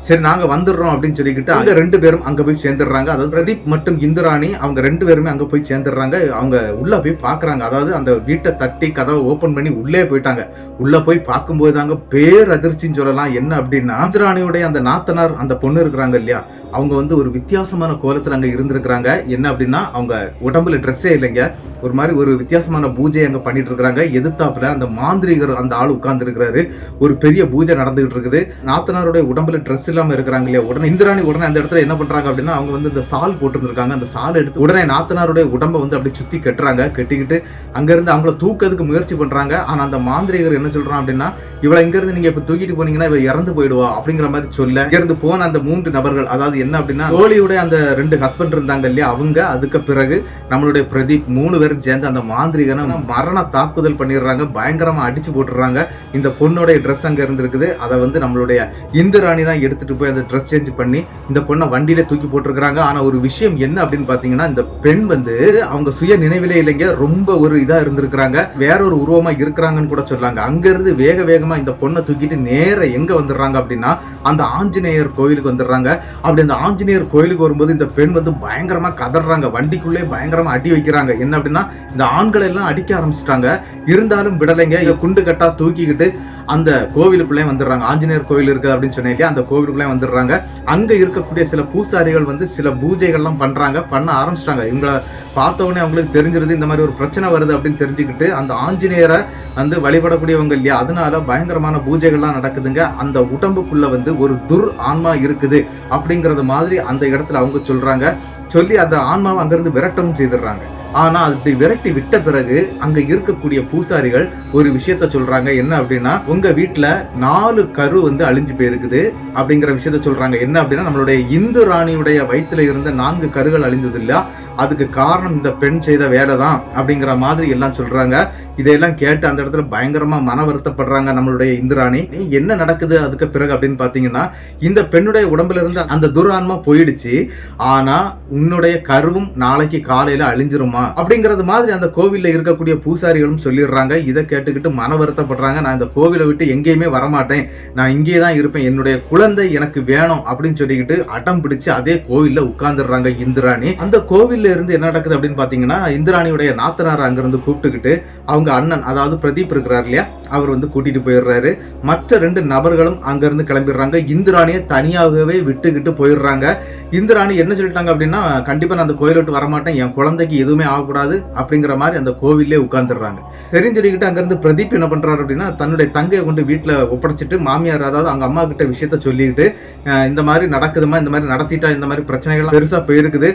சரி நாங்க வந்துடுறோம் அப்படின்னு சொல்லிக்கிட்டு அங்க 2 பேரும் அங்க போய் சேர்ந்துடுறாங்க. அதாவது பிரதீப் மற்றும் இந்திராணி அவங்க 2 பேருமே அங்க போய் சேர்ந்துடுறாங்க. அவங்க உள்ள போய் பாக்குறாங்க. அதாவது அந்த வீட்டை தட்டி கதவை ஓபன் பண்ணி உள்ளே போயிட்டாங்க. உள்ள போய் பார்க்கும்போது தாங்க பேரதிர்ச்சின்னு சொல்லலாம். என்ன அப்படின்னா, இந்திராணியுடைய அந்த நாத்தனார் அந்த பொண்ணு இருக்கிறாங்க இல்லையா, அவங்க வந்து ஒரு வித்தியாசமான கோலத்துல அங்க இருந்திருக்கிறாங்க. என்ன அப்படின்னா, அவங்க உடம்புல ட்ரெஸ்ஸே இல்லைங்க. ஒரு மாதிரி ஒரு வித்தியாசமான பூஜை அங்க பண்ணிட்டு இருக்காங்க. எதிர்த்தாப்புல அந்த மாந்திரிகர் அந்த ஆள் உட்கார்ந்து இருக்கிறாரு. ஒரு பெரிய பூஜை நடந்துகிட்டு இருக்குது. நாத்தனாருடைய உடம்புல ட்ரெஸ் இல்லாம இருக்கிறாங்க இல்லையா, உடனே இந்திராணி உடனே அந்த இடத்துல என்ன பண்றாங்க அப்படின்னா, அவங்க வந்து இந்த சால் போட்டுருக்காங்க. அந்த சால் எடுத்து உடனே நாத்தனாருடைய உடம்பை வந்து அப்படி சுத்தி கட்டுறாங்க. கட்டிக்கிட்டு அங்க இருந்து அவங்கள தூக்கிறதுக்கு முயற்சி பண்றாங்க. ஆனா அந்த மாந்திரிகர் என்ன சொல்றான் அப்படின்னா, இவளை இங்க இருந்து நீங்க இப்ப தூக்கிட்டு போனீங்கன்னா இவ இறந்து போயிடுவா அப்படிங்கிற மாதிரி சொல்ல, இங்க இருந்து போன அந்த 3 நபர்கள், அதாவது என்ன அப்படின்னா கோழியுடைய அந்த 2 ஹஸ்பண்ட் இருந்தாங்க இல்லையா அவங்க, அதுக்கு பிறகு நம்மளுடைய பிரதீப் 3 பேரும் சேர்ந்து அந்த மாந்திரிகனை மரண தாக்குதல் பண்ணிடுறாங்க. பயங்கரமா அடிச்சு போட்டுறாங்க. இந்த பொண்ணுடைய ட்ரெஸ் அங்க இருந்திருக்குது. அதை வந்து நம்மளுடைய இந்திராணி தான் எடுத்துட்டு போய் அந்த ட்ரெஸ் சேஞ்ச் பண்ணி இந்த பொண்ணை வண்டியில தூக்கி போட்டிருக்காங்க. ஆனா ஒரு விஷயம் என்ன அப்படின்னு பாத்தீங்கன்னா, இந்த பெண் வந்து அவங்க சுய நினைவிலே இல்லைங்க, ரொம்ப ஒரு இதா இருந்திருக்கிறாங்க. வேற ஒரு உருவமா இருக்கிறாங்கன்னு கூட சொல்லாங்க. அங்க இருந்து வேக வேகமா இந்த பொண்ணை தூக்கிட்டு நேர எங்க வந்துடுறாங்க அப்படின்னா, அந்த ஆஞ்சநேயர் கோயிலுக்கு வந்துடுறாங்க. அப்படி அந்த ஆஞ்சநேயர் கோயிலுக்கு வரும்போது இந்த பெண் வந்து பயங்கரமா கதறாங்க. வண்டிக்குள்ளே பயங்கரமா அடி வைக்கிறாங்க. என்ன அப்படின்னா, இந்த ஆண்களை எல்லாம் அடிக்க ஆரம்பிச்சிட்டாங்க. இருந்தாலும் விடலைங்க. குண்டு கட்டா தூக்கிக்கிட்டு அந்த கோவிலுக்குள்ளே வந்துடுறாங்க. ஆஞ்சநேயர் கோவில் இருக்குது அப்படின்னு சொன்னேன் இல்லையா, அந்த கோவிலுக்குள்ளே வந்துடுறாங்க. அங்க இருக்கக்கூடிய சில பூசாரிகள் வந்து சில பூஜைகள்லாம் பண்ண ஆரம்பிச்சிட்டாங்க. இவங்களை பார்த்தவொடனே அவங்களுக்கு தெரிஞ்சிருது இந்த மாதிரி ஒரு பிரச்சனை வருது அப்படின்னு தெரிஞ்சுக்கிட்டு அந்த ஆஞ்சநேயரை வந்து வழிபடக்கூடியவங்க இல்லையா, அதனால பயங்கரமான பூஜைகள்லாம் நடக்குதுங்க. அந்த உடம்புக்குள்ள வந்து ஒரு துர் ஆன்மா இருக்குது அப்படிங்கறது மாதிரி அந்த இடத்துல அவங்க சொல்றாங்க. சொல்லி அந்த ஆன்மாவை அங்கிருந்து விரட்டவும் செய்திடுறாங்க. ஆனா அது விரட்டி விட்ட பிறகு அங்க இருக்கக்கூடிய பூசாரிகள் ஒரு விஷயத்த சொல்றாங்க. என்ன அப்படின்னா, உங்க வீட்டுல 4 கரு வந்து அழிஞ்சு போயிருக்குது அப்படிங்கிற விஷயத்த சொல்றாங்க. என்ன அப்படின்னா, நம்மளுடைய இந்து ராணியுடைய வயிற்றுல இருந்த 4 கருகள் அழிஞ்சது இல்ல, அதுக்கு காரணம் இந்த பெண் செய்த வேலை தான் அப்படிங்கிற மாதிரி எல்லாம் சொல்றாங்க. இதையெல்லாம் கேட்டு அந்த இடத்துல பயங்கரமா மன வருத்தப்படுறாங்க நம்மளுடைய இந்திராணி. என்ன நடக்குது அதுக்கு பிறகு அப்படின்னு பாத்தீங்கன்னா, இந்த பெண்ணுடைய உடம்புல இருந்து அந்த துரான்மா போயிடுச்சு. ஆனா உன்னுடைய கருவும் நாளைக்கு காலையில அழிஞ்சிருமா அப்படிங்கறது மாதிரி அந்த கோவில்ல இருக்கக்கூடிய பூசாரிகளும் சொல்லிடுறாங்க. இதை கேட்டுக்கிட்டு மன வருத்தப்படுறாங்க. நான் இந்த கோவிலை விட்டு எங்கேயுமே வரமாட்டேன், நான் இங்கே தான் இருப்பேன், என்னுடைய குழந்தை எனக்கு வேணும் அப்படின்னு சொல்லிக்கிட்டு அடம் பிடிச்சு அதே கோவில்ல உட்கார்ந்துடுறாங்க இந்திராணி. அந்த கோவில்ல இருந்து என்ன நடக்குது அப்படின்னு பாத்தீங்கன்னா, இந்திராணியுடைய நாத்தனார் அங்கிருந்து கூப்பிட்டுக்கிட்டு அவங்க அண்ணன், அதாவது பிரதீப் இருக்கிறார் இல்லையா, அவர் வந்து கூட்டிட்டு போயிடுறாரு. மற்ற 2 நபர்களும் அங்க இருந்து கிளம்பிடுறாங்க. இந்திராணியை தனியாகவே விட்டுக்கிட்டு போயிடுறாங்க. இந்திராணி என்ன சொல்லிட்டாங்க அப்படின்னா, கண்டிப்பா நான் அந்த கோயிலை விட்டு வரமாட்டேன், என் குழந்தைக்கு எதுவுமே ஆகக்கூடாது அப்படிங்கிற மாதிரி அந்த கோவிலே உட்கார்ந்துடுறாங்க. சரின்னு சொல்லிக்கிட்டு அங்கிருந்து பிரதீப் என்ன பண்றாரு அப்படின்னா, தன்னுடைய தங்கையை கொண்டு வீட்டுல ஒப்படைச்சிட்டு மாமியார், அதாவது அவங்க அம்மா கிட்ட விஷயத்த சொல்லிக்கிட்டு, இந்த மாதிரி நடக்குதுமா, இந்த மாதிரி நடத்திட்டா இந்த மாதிரி பிரச்சனைகள் பெருசா போயிருக்குது,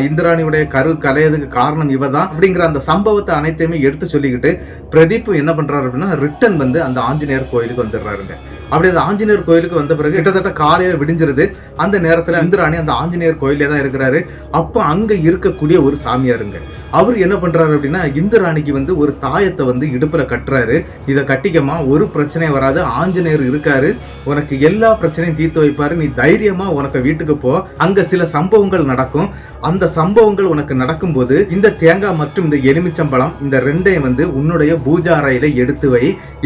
இந்திராணியுடைய கரு கலையதுக்கு காரணம் இவதான் அப்படிங்கிற அந்த சம்பவத்தை அனைத்தையுமே எடுத்து சொல்லிக்கிட்டு பிரதீப் என்ன பண்றாரு அப்படின்னா, ரிட்டன் வந்து அந்த ஆஞ்சநேயர் கோயிலுக்கு வந்துடுறாருங்க. அப்படி அந்த ஆஞ்சநேயர் கோயிலுக்கு வந்த பிறகு கிட்டத்தட்ட காலையில விடிஞ்சிருது. அந்த நேரத்துல இந்திராணி அந்த ஆஞ்சநேயர் கோயிலே தான் இருக்கிறாரு. அப்ப அங்க இருக்கக்கூடிய ஒரு சாமியாருங்க, அவர் என்ன பண்றாரு அப்படின்னா, இந்திராணிக்கு வந்து ஒரு தாயத்தை வந்து இடுப்புல கட்டுறாரு. இதை கட்டிக்கமா, ஒரு பிரச்சனை வராது, ஆஞ்சநேயர் இருக்காரு, உனக்கு எல்லா பிரச்சனையும் தீர்த்து வைப்பாரு, நீ தைரியமா உனக்கு வீட்டுக்கு போ. அங்க சில சம்பவங்கள் நடக்கும். அந்த சம்பவங்கள் உனக்கு நடக்கும் போது இந்த தேங்காய் மற்றும் இந்த எலுமிச்சம்பழம் இந்த 2ஐயும் வந்து உன்னுடைய பூஜா அறையில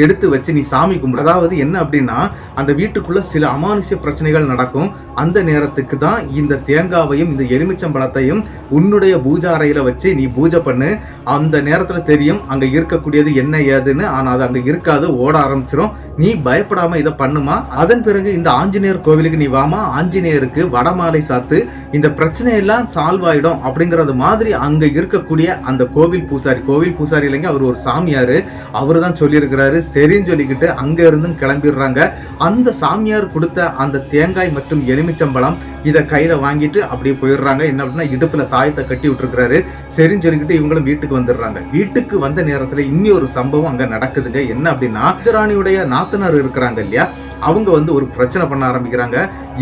எடுத்து வச்சு நீ சாமி கும்பிடு. அதாவது என்ன அப்படின்னா, அந்த வீட்டுக்குள்ள சில அமானுஷ்ய பிரச்சனைகள் நடக்கும். அந்த நேரத்துக்கு தான் இந்த தேங்காவையும் இந்த எலுமிச்சம்பழத்தையும் உன்னுடைய பூஜா அறையில வச்சு நீ பூஜை பண்ணு. அந்த நேரத்துல தெரியும் அங்க இருக்கக்கூடியது என்ன ஏதுன்னு. ஆனா அது அங்க இருக்காது, ஓட ஆரம்பிச்சிடும். நீ பயப்படாம இதை பண்ணுமா. அதன் பிறகு இந்த ஆஞ்சநேயர் கோவிலுக்கு நீ வாமா, ஆஞ்சநேயருக்கு வடமாலை சாத்து, இந்த பிரச்சனையெல்லாம் சால்வ் ஆயிடும் அப்படிங்கறது மாதிரி அங்க இருக்கக்கூடிய அந்த கோவில் பூசாரி இல்லைங்க, அவர் ஒரு சாமியாரு, அவரு தான் சொல்லியிருக்கிறாரு. சரின்னு சொல்லிக்கிட்டு அங்க இருந்தும் கிளம்பிடுறாங்க. அந்த சாமியார் கொடுத்த அந்த தேங்காய் மற்றும் எலுமிச்சம்பழம் இதை கையில வாங்கிட்டு அப்படியே போயிடுறாங்க. என்ன அப்படின்னா, இடுப்புல தாயத்தை கட்டி விட்டுருக்கிறாரு. சரின்னு சொல்லிக்கிட்டு இவங்களும் வீட்டுக்கு வந்துடுறாங்க. வீட்டுக்கு வந்த நேரத்துல இன்னொரு சம்பவம் அங்க நடக்குதுங்க. என்ன அப்படின்னா, இந்திராணியுடைய நாத்தனார் இருக்கிறாங்க இல்லையா, அவங்க வந்து ஒரு பிரச்சனை பண்ண ஆரம்பிக்கிறாங்க.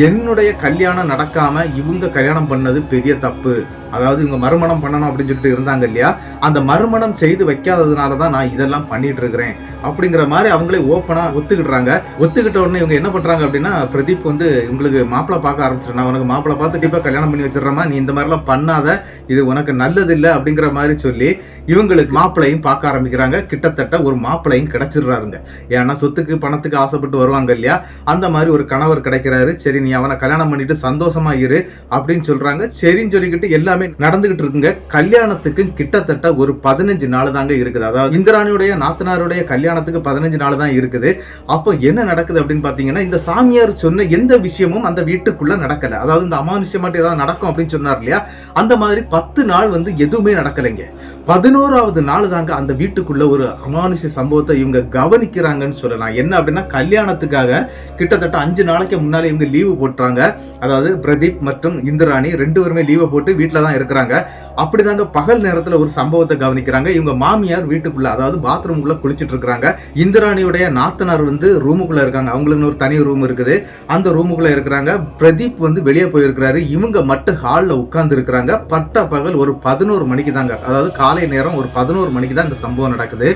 என்னுடைய கல்யாணம் நடக்காம இவங்க கல்யாணம் பண்ணது பெரிய தப்பு, அதாவது இவங்க மறுமணம் பண்ணணும் அப்படின்னு சொல்லிட்டு இருந்தாங்க இல்லையா, அந்த மறுமணம் செய்து வைக்காததுனாலதான் நான் இதெல்லாம் பண்ணிட்டு இருக்கிறேன் அப்படிங்கிற மாதிரி அவங்களே ஓப்பனா ஒத்துக்கிட்டுறாங்க. ஒத்துக்கிட்ட உடனே இவங்க என்ன பண்றாங்க அப்படின்னா, பிரதீப் வந்து உங்களுக்கு மாப்பிள்ளை பார்க்க ஆரம்பிச்சிடும், நான் உனக்கு மாப்பிள்ளை பார்த்து கண்டிப்பா கல்யாணம் பண்ணி வச்சிடறமா, நீ இந்த மாதிரிலாம் பண்ணாத, இது உனக்கு நல்லது இல்லை அப்படிங்கிற மாதிரி சொல்லி இவங்களுக்கு மாப்பிள்ளையும் பார்க்க ஆரம்பிக்கிறாங்க. கிட்டத்தட்ட ஒரு மாப்பிள்ளையும் கிடைச்சிடுறாருங்க. ஏன்னா சொத்துக்கு பணத்துக்கு ஆசைப்பட்டு வருவாங்க இல்லையா, அந்த மாதிரி ஒரு கணவர் கிடைக்கிறாரு. சரி நீ அவனை கல்யாணம் பண்ணிட்டு சந்தோஷமா இரு அப்படின்னு சொல்றாங்க. சரின்னு சொல்லிக்கிட்டு எல்லாமே நடந்துகிட்டு இருக்குங்க. கல்யாணத்துக்கு கிட்டத்தட்ட ஒரு 15 நாள் தாங்க இருக்குது. அதாவது இந்திராணியுடைய நாத்தனாருடைய கல்யாணத்துக்கு 15 நாள் தான் இருக்குது. அப்போ என்ன நடக்குது அப்படின்னு பாத்தீங்கன்னா, இந்த சாமியார் சொன்ன எந்த விஷயமும் அந்த வீட்டுக்குள்ள நடக்கல. அதாவது இந்த அமானுஷ்யமாட்டு ஏதாவது நடக்கும் அப்படின்னு சொன்னார் இல்லையா, அந்த மாதிரி 10 நாள் வந்து எதுவுமே நடக்கலைங்க. 11வது நாள் தாங்க அந்த வீட்டுக்குள்ள ஒரு அமானுஷ்ய சம்பவத்தை இவங்க கவனிக்கிறாங்கன்னு சொல்லலாம். என்ன அப்படின்னா, கல்யாணத்துக்காக கிட்டத்தட்ட 5 நாளைக்கு முன்னாலே இவங்க லீவு போட்டுறாங்க. அதாவது பிரதீப் மற்றும் இந்திராணி 2 பேருமே லீவை போட்டு வீட்டில தான் இருக்கிறாங்க. அப்படிதாங்க பகல் நேரத்துல ஒரு சம்பவத்தை கவனிக்கிறாங்க. இவங்க மாமியார் வீட்டுக்குள்ள, அதாவது பாத்ரூம்குள்ள குளிச்சிட்டு இருக்காங்க. இந்திராணியுடைய நாத்தனார் வந்து ரூமுக்குள்ள இருக்காங்க. அவங்களுக்கு ஒரு தனி ரூம் இருக்குது, அந்த ரூமுக்குள்ள இருக்கிறாங்க. பிரதீப் வந்து வெளியே போயிருக்கிறாரு. இவங்க மட்டும் ஹால்ல உட்கார்ந்து இருக்கிறாங்க. பட்ட பகல் ஒரு 11 மணிக்கு தாங்க, அதாவது காலை நேரம் ஒரு 11 மணிக்கு தான் இந்த சம்பவம் நடக்குது.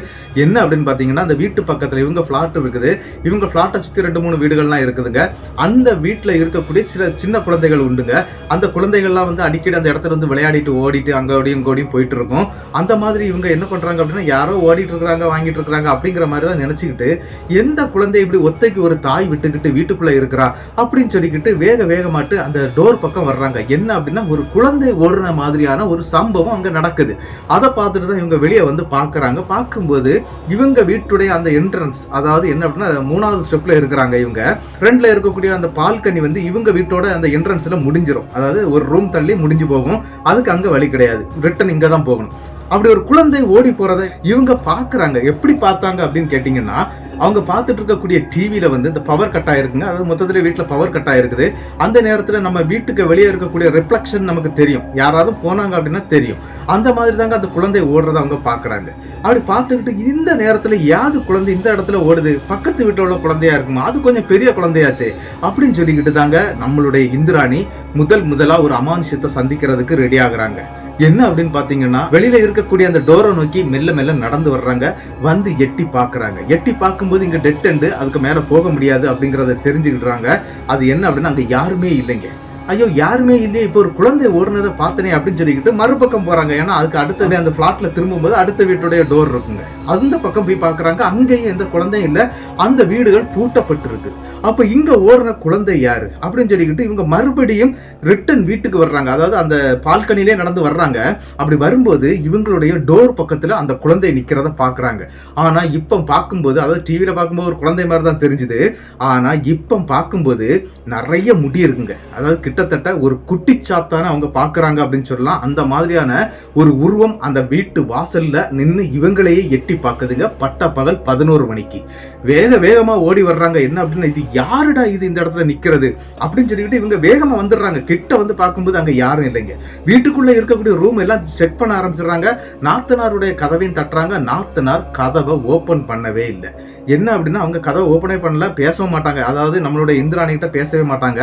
என்ன அப்படின்னு பாத்தீங்கன்னா, அந்த வீட்டு பக்கத்துல இவங்க பிளாட் இருக்குது. இவங்க பிளாட்டை சுத்தி 2-3 வீடுகள்லாம் இருக்குதுங்க. அந்த வீட்டுல இருக்கக்கூடிய சில சின்ன குழந்தைகள் உண்டுங்க. அந்த குழந்தைகள்லாம் வந்து அடிக்கடி அந்த இடத்துல வந்து விளையாடிட்டு ஓடிட்டு அங்கோடியும் கோடியும் போயிட்டு இருக்கும். அந்த மாதிரி இவங்க என்ன பண்றாங்க அப்படின்னா, யாரோ ஓடிட்டு இருக்காங்க வாங்கிட்டு இருக்காங்க அப்படிங்கிற மாதிரி தான் நினைச்சுக்கிட்டு, எந்த குழந்தை இப்படி ஒத்தைக்கு ஒரு தாய் விட்டுக்கிட்டு வீட்டுக்குள்ள இருக்கிறா அப்படின்னு சொல்லிக்கிட்டு வேகமாட்டு அந்த டோர் பக்கம் வர்றாங்க. என்ன அப்படின்னா, ஒரு குழந்தை ஓடுற மாதிரியான ஒரு சம்பவம் அங்க நடக்குது. அதை பார்த்துட்டு தான் இவங்க வெளியே வந்து பாக்குறாங்க. பார்க்கும்போது இவங்க வீட்டுடைய அந்த என்ட்ரன்ஸ், அதாவது என்ன அப்படின்னா 3வது ஸ்டெப்ல இருக்கிறாங்க. இவங்க ஃப்ரண்ட்ல இருக்கக்கூடிய அந்த பால்கனி வந்து இவங்க வீட்டோட அந்த என்ட்ரன்ஸ்ல முடிஞ்சிடும். அதாவது ஒரு ரூம் தள்ளி முடிஞ்சு போகும். அதுக்கு அங்க வழி கிடையாது, ரிட்டர்ன் இங்க தான் போகணும். அப்படி ஒரு குழந்தை ஓடி போறதை இவங்க பாக்குறாங்க. எப்படி பார்த்தாங்க அப்படின்னு கேட்டீங்கன்னா, அவங்க பார்த்துட்டு இருக்கக்கூடிய டிவியில வந்து இந்த பவர் கட் ஆயிருக்குங்க. அதாவது மொத்தத்துல வீட்டுல பவர் கட் ஆயிருக்குது. அந்த நேரத்துல நம்ம வீட்டுக்கு வெளியே இருக்கக்கூடிய ரிஃப்ளெக்ஷன் நமக்கு தெரியும், யாராவது போனாங்க அப்படின்னா தெரியும். அந்த மாதிரி தாங்க அந்த குழந்தை ஓடுறத அவங்க பாக்குறாங்க. அப்படி பார்த்துக்கிட்டு இந்த நேரத்துல யாரு குழந்தை இந்த இடத்துல ஓடுது, பக்கத்து வீட்டுல உள்ள குழந்தையா இருக்குமா, அது கொஞ்சம் பெரிய குழந்தையாச்சு அப்படின்னு சொல்லிக்கிட்டு தாங்க நம்மளுடைய இந்திராணி முதலா ஒரு அமானுஷ்யத்தை சந்திக்கிறதுக்கு ரெடி ஆகுறாங்க. என்ன அப்படின்னு பாத்தீங்கன்னா, வெளியில இருக்கக்கூடிய அந்த டோரை நோக்கி மெல்ல நடந்து வர்றாங்க. வந்து எட்டி பாக்குறாங்க. எட்டி பார்க்கும்போது இங்க டெட் எண்டு, அதுக்கு மேல போக முடியாது அப்படிங்கறத தெரிஞ்சுக்கிட்டாங்க. அது என்ன அப்படின்னா, அங்க யாருமே இல்லைங்க. ஐயோ யாருமே இல்லையே, இப்போ ஒரு குழந்தை ஓடுனதை பார்த்தனே அப்படின்னு சொல்லிக்கிட்டு மறுபக்கம் போறாங்க. ஏன்னா அதுக்கு அடுத்தது அந்த பிளாட்ல திரும்பும்போது அடுத்த வீட்டுடைய டோர் இருக்குங்க. அந்த பக்கம் போய் பாக்குறாங்க. அங்கேயும் எந்த குழந்தையும் இல்ல, அந்த வீடுகள் பூட்டப்பட்டிருக்கு. அப்ப இங்க ஓடுன குழந்தை யாரு அப்படின்னு சொல்லிக்கிட்டு இவங்க மறுபடியும் ரிட்டர்ன் வீட்டுக்கு வர்றாங்க. அதாவது அந்த பால்கனிலே நடந்து வர்றாங்க. அப்படி வரும்போது இவங்களுடைய டோர் பக்கத்துல அந்த குழந்தை நிக்கிறத பாக்குறாங்க. ஆனா இப்ப பார்க்கும்போது, அதாவது டிவியில பார்க்கும்போது ஒரு குழந்தை மாதிரி தான் தெரிஞ்சுது. ஆனா இப்ப பார்க்கும்போது நிறைய முடி இருக்குங்க. அதாவது கிட்டத்தட்ட ஒரு குட்டிச்சாத்தான அவங்க பாக்குறாங்க அப்படின்னு சொல்லலாம். அந்த மாதிரியான ஒரு உருவம் அந்த வீட்டு வாசல்ல நின்று இவங்களையே எட்டி பாக்குதுங்க. பட்ட பகல் 11 மணிக்கு வேகமா ஓடி வர்றாங்க. என்ன அப்படின்னா, இது யாருடா இது இந்த இடத்துல நிக்கிறது அப்படின்னு சொல்லிட்டு இவங்க வேகமா வந்துடுறாங்க. கிட்ட வந்து பார்க்கும்போது அங்க யாரும் இல்லைங்க. வீட்டுக்குள்ள இருக்கக்கூடிய ரூம் எல்லாம் செக் பண்ண ஆரம்பிச்சிடுறாங்க. நாத்தனாருடைய கதவையும் தட்டுறாங்க. நாத்தனார் கதவை ஓபன் பண்ணவே இல்லை. என்ன அப்படின்னா, அவங்க கதவை ஓபனே பண்ணல, பேசவும் மாட்டாங்க. அதாவது நம்மளுடைய இந்திராணி கிட்ட பேசவே மாட்டாங்க.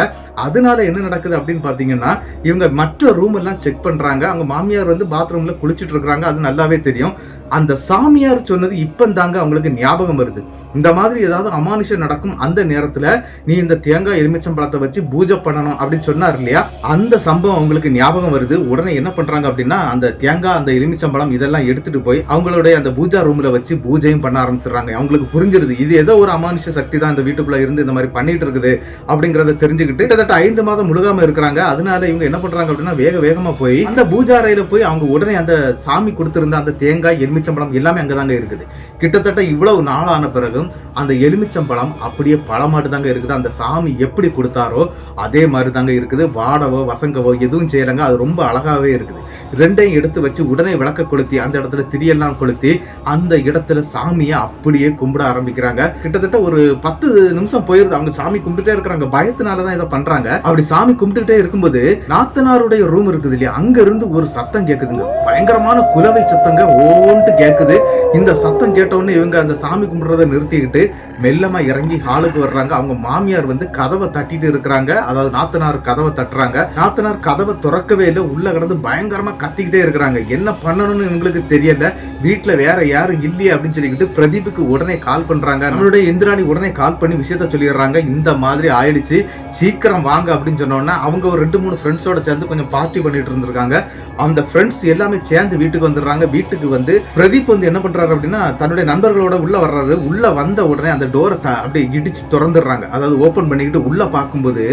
அதனால என்ன நடக்குது அப்படின்னு பாத்தீங்கன்னா, இவங்க மற்ற ரூம் எல்லாம் செக் பண்றாங்க. அவங்க மாமியார் வந்து பாத்ரூம்ல குளிச்சுட்டு இருக்காங்க. அது நல்லாவே தெரியும். அந்த சாமியார் சொன்னது இப்பந்தாங்க அவங்களுக்கு ஞாபகம் வருது. இந்த மாதிரி ஏதாவது அமானுஷம் நடக்கும் அந்த நேரத்துல நீ இந்த தேங்காய் எலுமிச்சம்பழத்தை வச்சு பூஜை பண்ணணும் அப்படின்னு சொன்னார் இல்லையா, அந்த சம்பவம் அவங்களுக்கு ஞாபகம் வருது. உடனே என்ன பண்றாங்க அப்படின்னா, அந்த தேங்காய் அந்த எலுமிச்சம்பழம் இதெல்லாம் எடுத்துட்டு போய் அவங்களுடைய அந்த பூஜா ரூம்ல வச்சு பூஜையும் பண்ண ஆரம்பிச்சிடுறாங்க. அவங்களுக்கு புரிஞ்சிருது இது ஏதோ ஒரு அமானுஷ சக்தி தான் இந்த வீட்டுக்குள்ள இருந்து இந்த மாதிரி பண்ணிட்டு இருக்குது அப்படிங்கறத தெரிஞ்சுக்கிட்டு கிட்டத்தட்ட 5 மாதம் முழுகாம இருக்கிறாங்க. அதனால இவங்க என்ன பண்றாங்க அப்படின்னா, வேகமா போய் அந்த பூஜா அறையில போய் அவங்க உடனே அந்த சாமி கொடுத்திருந்த அந்த தேங்காய் எலுமிச்சம்பழம் எல்லாமே அங்கதாங்க இருக்குது. கிட்டத்தட்ட இவ்வளவு நாளான பிறகு அந்த எலுமிச்சம்பழம் அப்படியே பழமாட்டு தாங்க இருக்குது. அந்த சாமி எப்படி கொடுத்தாரோ அதே மாதிரி தாங்க இருக்குது. வாடவோ வசங்கவோ எதுவும் செய்யலங்க. அது ரொம்ப அழகாவே இருக்குது. ரெண்டையும் எடுத்து வச்சு உடனே விளக்க கொளுத்தி அந்த இடத்துல திரியெல்லாம் கொளுத்தி அந்த இடத்துல சாமியை அப்படியே கும்பிட ஆரம்பிக்கிறாங்க. கிட்டத்தட்ட ஒரு 10 நிமிஷம் போயிருது. அவங்க சாமி கும்பிட்டுட்டே இருக்கிறாங்க. பயத்தினாலதான் இதை பண்றாங்க. அப்படி சாமி கும்பிட்டுட்டே இருக்கும்போது நாத்தனாருடைய ரூம் இருக்குது இல்லையா, அங்க இருந்து ஒரு சத்தம் கேக்குதுங்க. பயங்கரமான குலவை சத்தங்க ஓன்ட்டு கேக்குது. இந்த சத்தம் கேட்ட உடனே இவங்க அந்த சாமி கும்பிடுறத நிறுத்திக்கிட்டு மெல்லமா இறங்கி ஹாலுக்கு வர்றாங்க. அவங்க மாமியார் வந்து கதவை தட்டிட்டு இருக்கிறாங்க. அதாவது நாத்தனார் கதவை தட்டுறாங்க. நாத்தனார் கதவை திறக்கவே இல்லை. உள்ள கிடந்து பயங்கரமா கத்திக்கிட்டே இருக்கிறாங்க. என்ன பண்ணணும்னு இவங்களுக்கு தெரியல. வீட்டுல வேற யாரும் இல்லையே அப்படின்னு சொல்லிக்கிட்டு பிரதீப்புக்கு உடனே கால் பண்றாங்க. நம்மளுடைய இந்திராணி உடனே கால் பண்ணி விஷயத்த சொல்லிடுறாங்க. இந்த மாதிரி ஆயிடுச்சு, சீக்கிரம் வாங்க அப்படின்னு சொன்னோன்னா அவங்க ஒரு 2-3 ஃப்ரெண்ட்ஸோட சேர்ந்து கொஞ்சம் பார்ட்டி பண்ணிட்டு இருந்திருக்காங்க. அந்த ஃப்ரெண்ட்ஸ் எல்லாமே சேர்ந்து வீட்டுக்கு வந்துடுறாங்க. வீட்டுக்கு வந்து பிரதீப் வந்து என்ன பண்றாரு அப்படின்னா தன்னுடைய நண்பர்களோட உள்ள வர்றாரு. உள்ள வந்த உடனே அந்த டோரை அப்படியே இடிச்சு திறந்துடுறாங்க. அதாவது ஓபன் பண்ணிக்கிட்டு உள்ள பார்க்கும்போது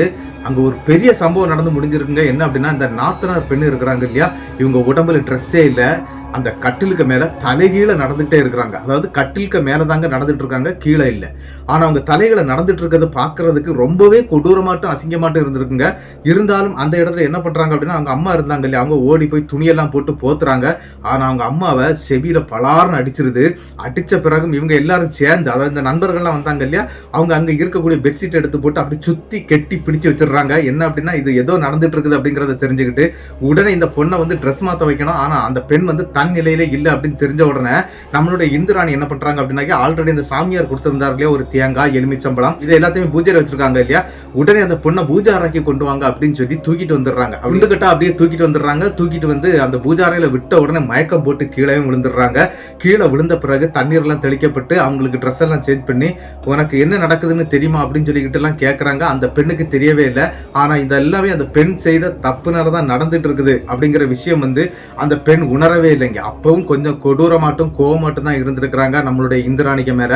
அங்க ஒரு பெரிய சம்பவம் நடந்து முடிஞ்சிருக்குங்க. என்ன அப்படின்னா இந்த நாத்தனார் பெண்ணு இருக்கிறாங்க இல்லையா, இவங்க உடம்புல ட்ரெஸ்ஸே இல்லை. அந்த கட்டிலுக்கு மேல தலைகீழ நடந்துட்டே இருக்கிறாங்க. அதாவது கட்டிலுக்கு மேல தாங்க நடந்துட்டு இருக்காங்க, கீழே இல்லை. ஆனா அவங்க தலைகளை நடந்துட்டு இருக்கிறது பாக்குறதுக்கு ரொம்பவே கொடூரமாட்டும் அசிங்கமாட்டும் இருந்திருக்குங்க. இருந்தாலும் அந்த இடத்துல என்ன பண்றாங்க அப்படின்னா அவங்க அம்மா இருந்தாங்க இல்லையா, அவங்க ஓடி போய் துணியெல்லாம் போட்டு போத்துறாங்க. ஆனா அவங்க அம்மாவை செவியில பலார்னு அடிச்சிருது. அடிச்ச பிறகும் இவங்க எல்லாரும் சேர்ந்து, அதாவது இந்த நண்பர்கள்லாம் வந்தாங்க இல்லையா, அவங்க அங்க இருக்கக்கூடிய பெட்ஷீட் எடுத்து போட்டு அப்படி சுத்தி கெட்டி பிடிச்சு வச்சிடுறாங்க. என்ன அப்படின்னா இது ஏதோ நடந்துட்டு இருக்குது அப்படிங்கறத தெரிஞ்சுக்கிட்டு உடனே இந்த பொண்ணை வந்து ட்ரெஸ் மாத்த வைக்கணும். ஆனா அந்த பெண் வந்து நிலையில இல்ல அப்படின்னு தெரிஞ்ச உடனே நம்மளுடைய இந்திராணி என்ன பண்றாங்க அப்படின்னா ஆல்ரெடி இந்த சாமியார் கொடுத்திருந்தார் இல்லையா ஒரு தேங்காய் எலுமிச்சம்பழம் இது எல்லாத்தையுமே பூஜையில வச்சிருக்காங்க இல்லையா, உடனே அந்த பொண்ணை பூஜாராக்கி கொண்டு வாங்க அப்படின்னு சொல்லி தூக்கிட்டு வந்துடுறாங்க. விழுந்துகிட்டா அப்படியே தூக்கிட்டு வந்துடுறாங்க. தூக்கிட்டு வந்து அந்த பூஜாரையில விட்ட உடனே மயக்கம் போட்டு கீழே விழுந்துடுறாங்க. கீழே விழுந்த பிறகு தண்ணீர் எல்லாம் தெளிக்கப்பட்டு அவங்களுக்கு ட்ரெஸ் எல்லாம் சேஞ்ச் பண்ணி உனக்கு என்ன நடக்குதுன்னு தெரியுமா அப்படின்னு சொல்லிக்கிட்டு எல்லாம் கேட்கறாங்க. அந்த பெண்ணுக்கு தெரியவே இல்லை. ஆனா இது எல்லாமே அந்த பெண் செய்த தப்புனாலதான் நடந்துட்டு இருக்குது அப்படிங்கிற விஷயம் வந்து அந்த பெண் உணரவே இல்லைங்க. அப்பவும் கொஞ்சம் கொடூரமாட்டும் கோவமாட்டும் தான் இருந்திருக்கிறாங்க நம்மளுடைய இந்திராணிக்கு மேல.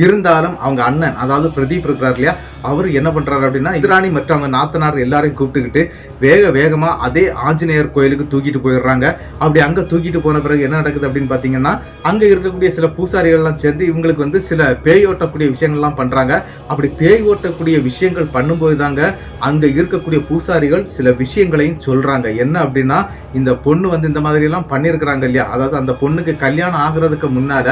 இருந்தாலும் அவங்க அண்ணன் அதாவது பிரதீப் இருக்கிறார் இல்லையா, அவர் என்ன பண்றாரு அப்படின்னா இந்திராணி மற்றும் அவங்க நாத்தனார் எல்லாரையும் கூப்பிட்டுக்கிட்டு வேகமா அதே ஆஞ்சநேயர் கோயிலுக்கு தூக்கிட்டு போயிடுறாங்க. அப்படி அங்க தூக்கிட்டு போன பிறகு என்ன நடக்குது அப்படின்னு பாத்தீங்கன்னா அங்க இருக்கக்கூடிய சில பூசாரிகள் எல்லாம் சேர்ந்து இவங்களுக்கு வந்து சில பேய் ஓட்டக்கூடிய விஷயங்கள்லாம் பண்றாங்க. அப்படி பேய் ஓட்டக்கூடிய விஷயங்கள் பண்ணும்போது தாங்க அங்க இருக்கக்கூடிய பூசாரிகள் சில விஷயங்களையும் சொல்றாங்க. என்ன அப்படின்னா இந்த பொண்ணு வந்து இந்த மாதிரி எல்லாம் பண்ணிருக்கிறாங்க இல்லையா, அதாவது அந்த பொண்ணுக்கு கல்யாணம் ஆகுறதுக்கு முன்னால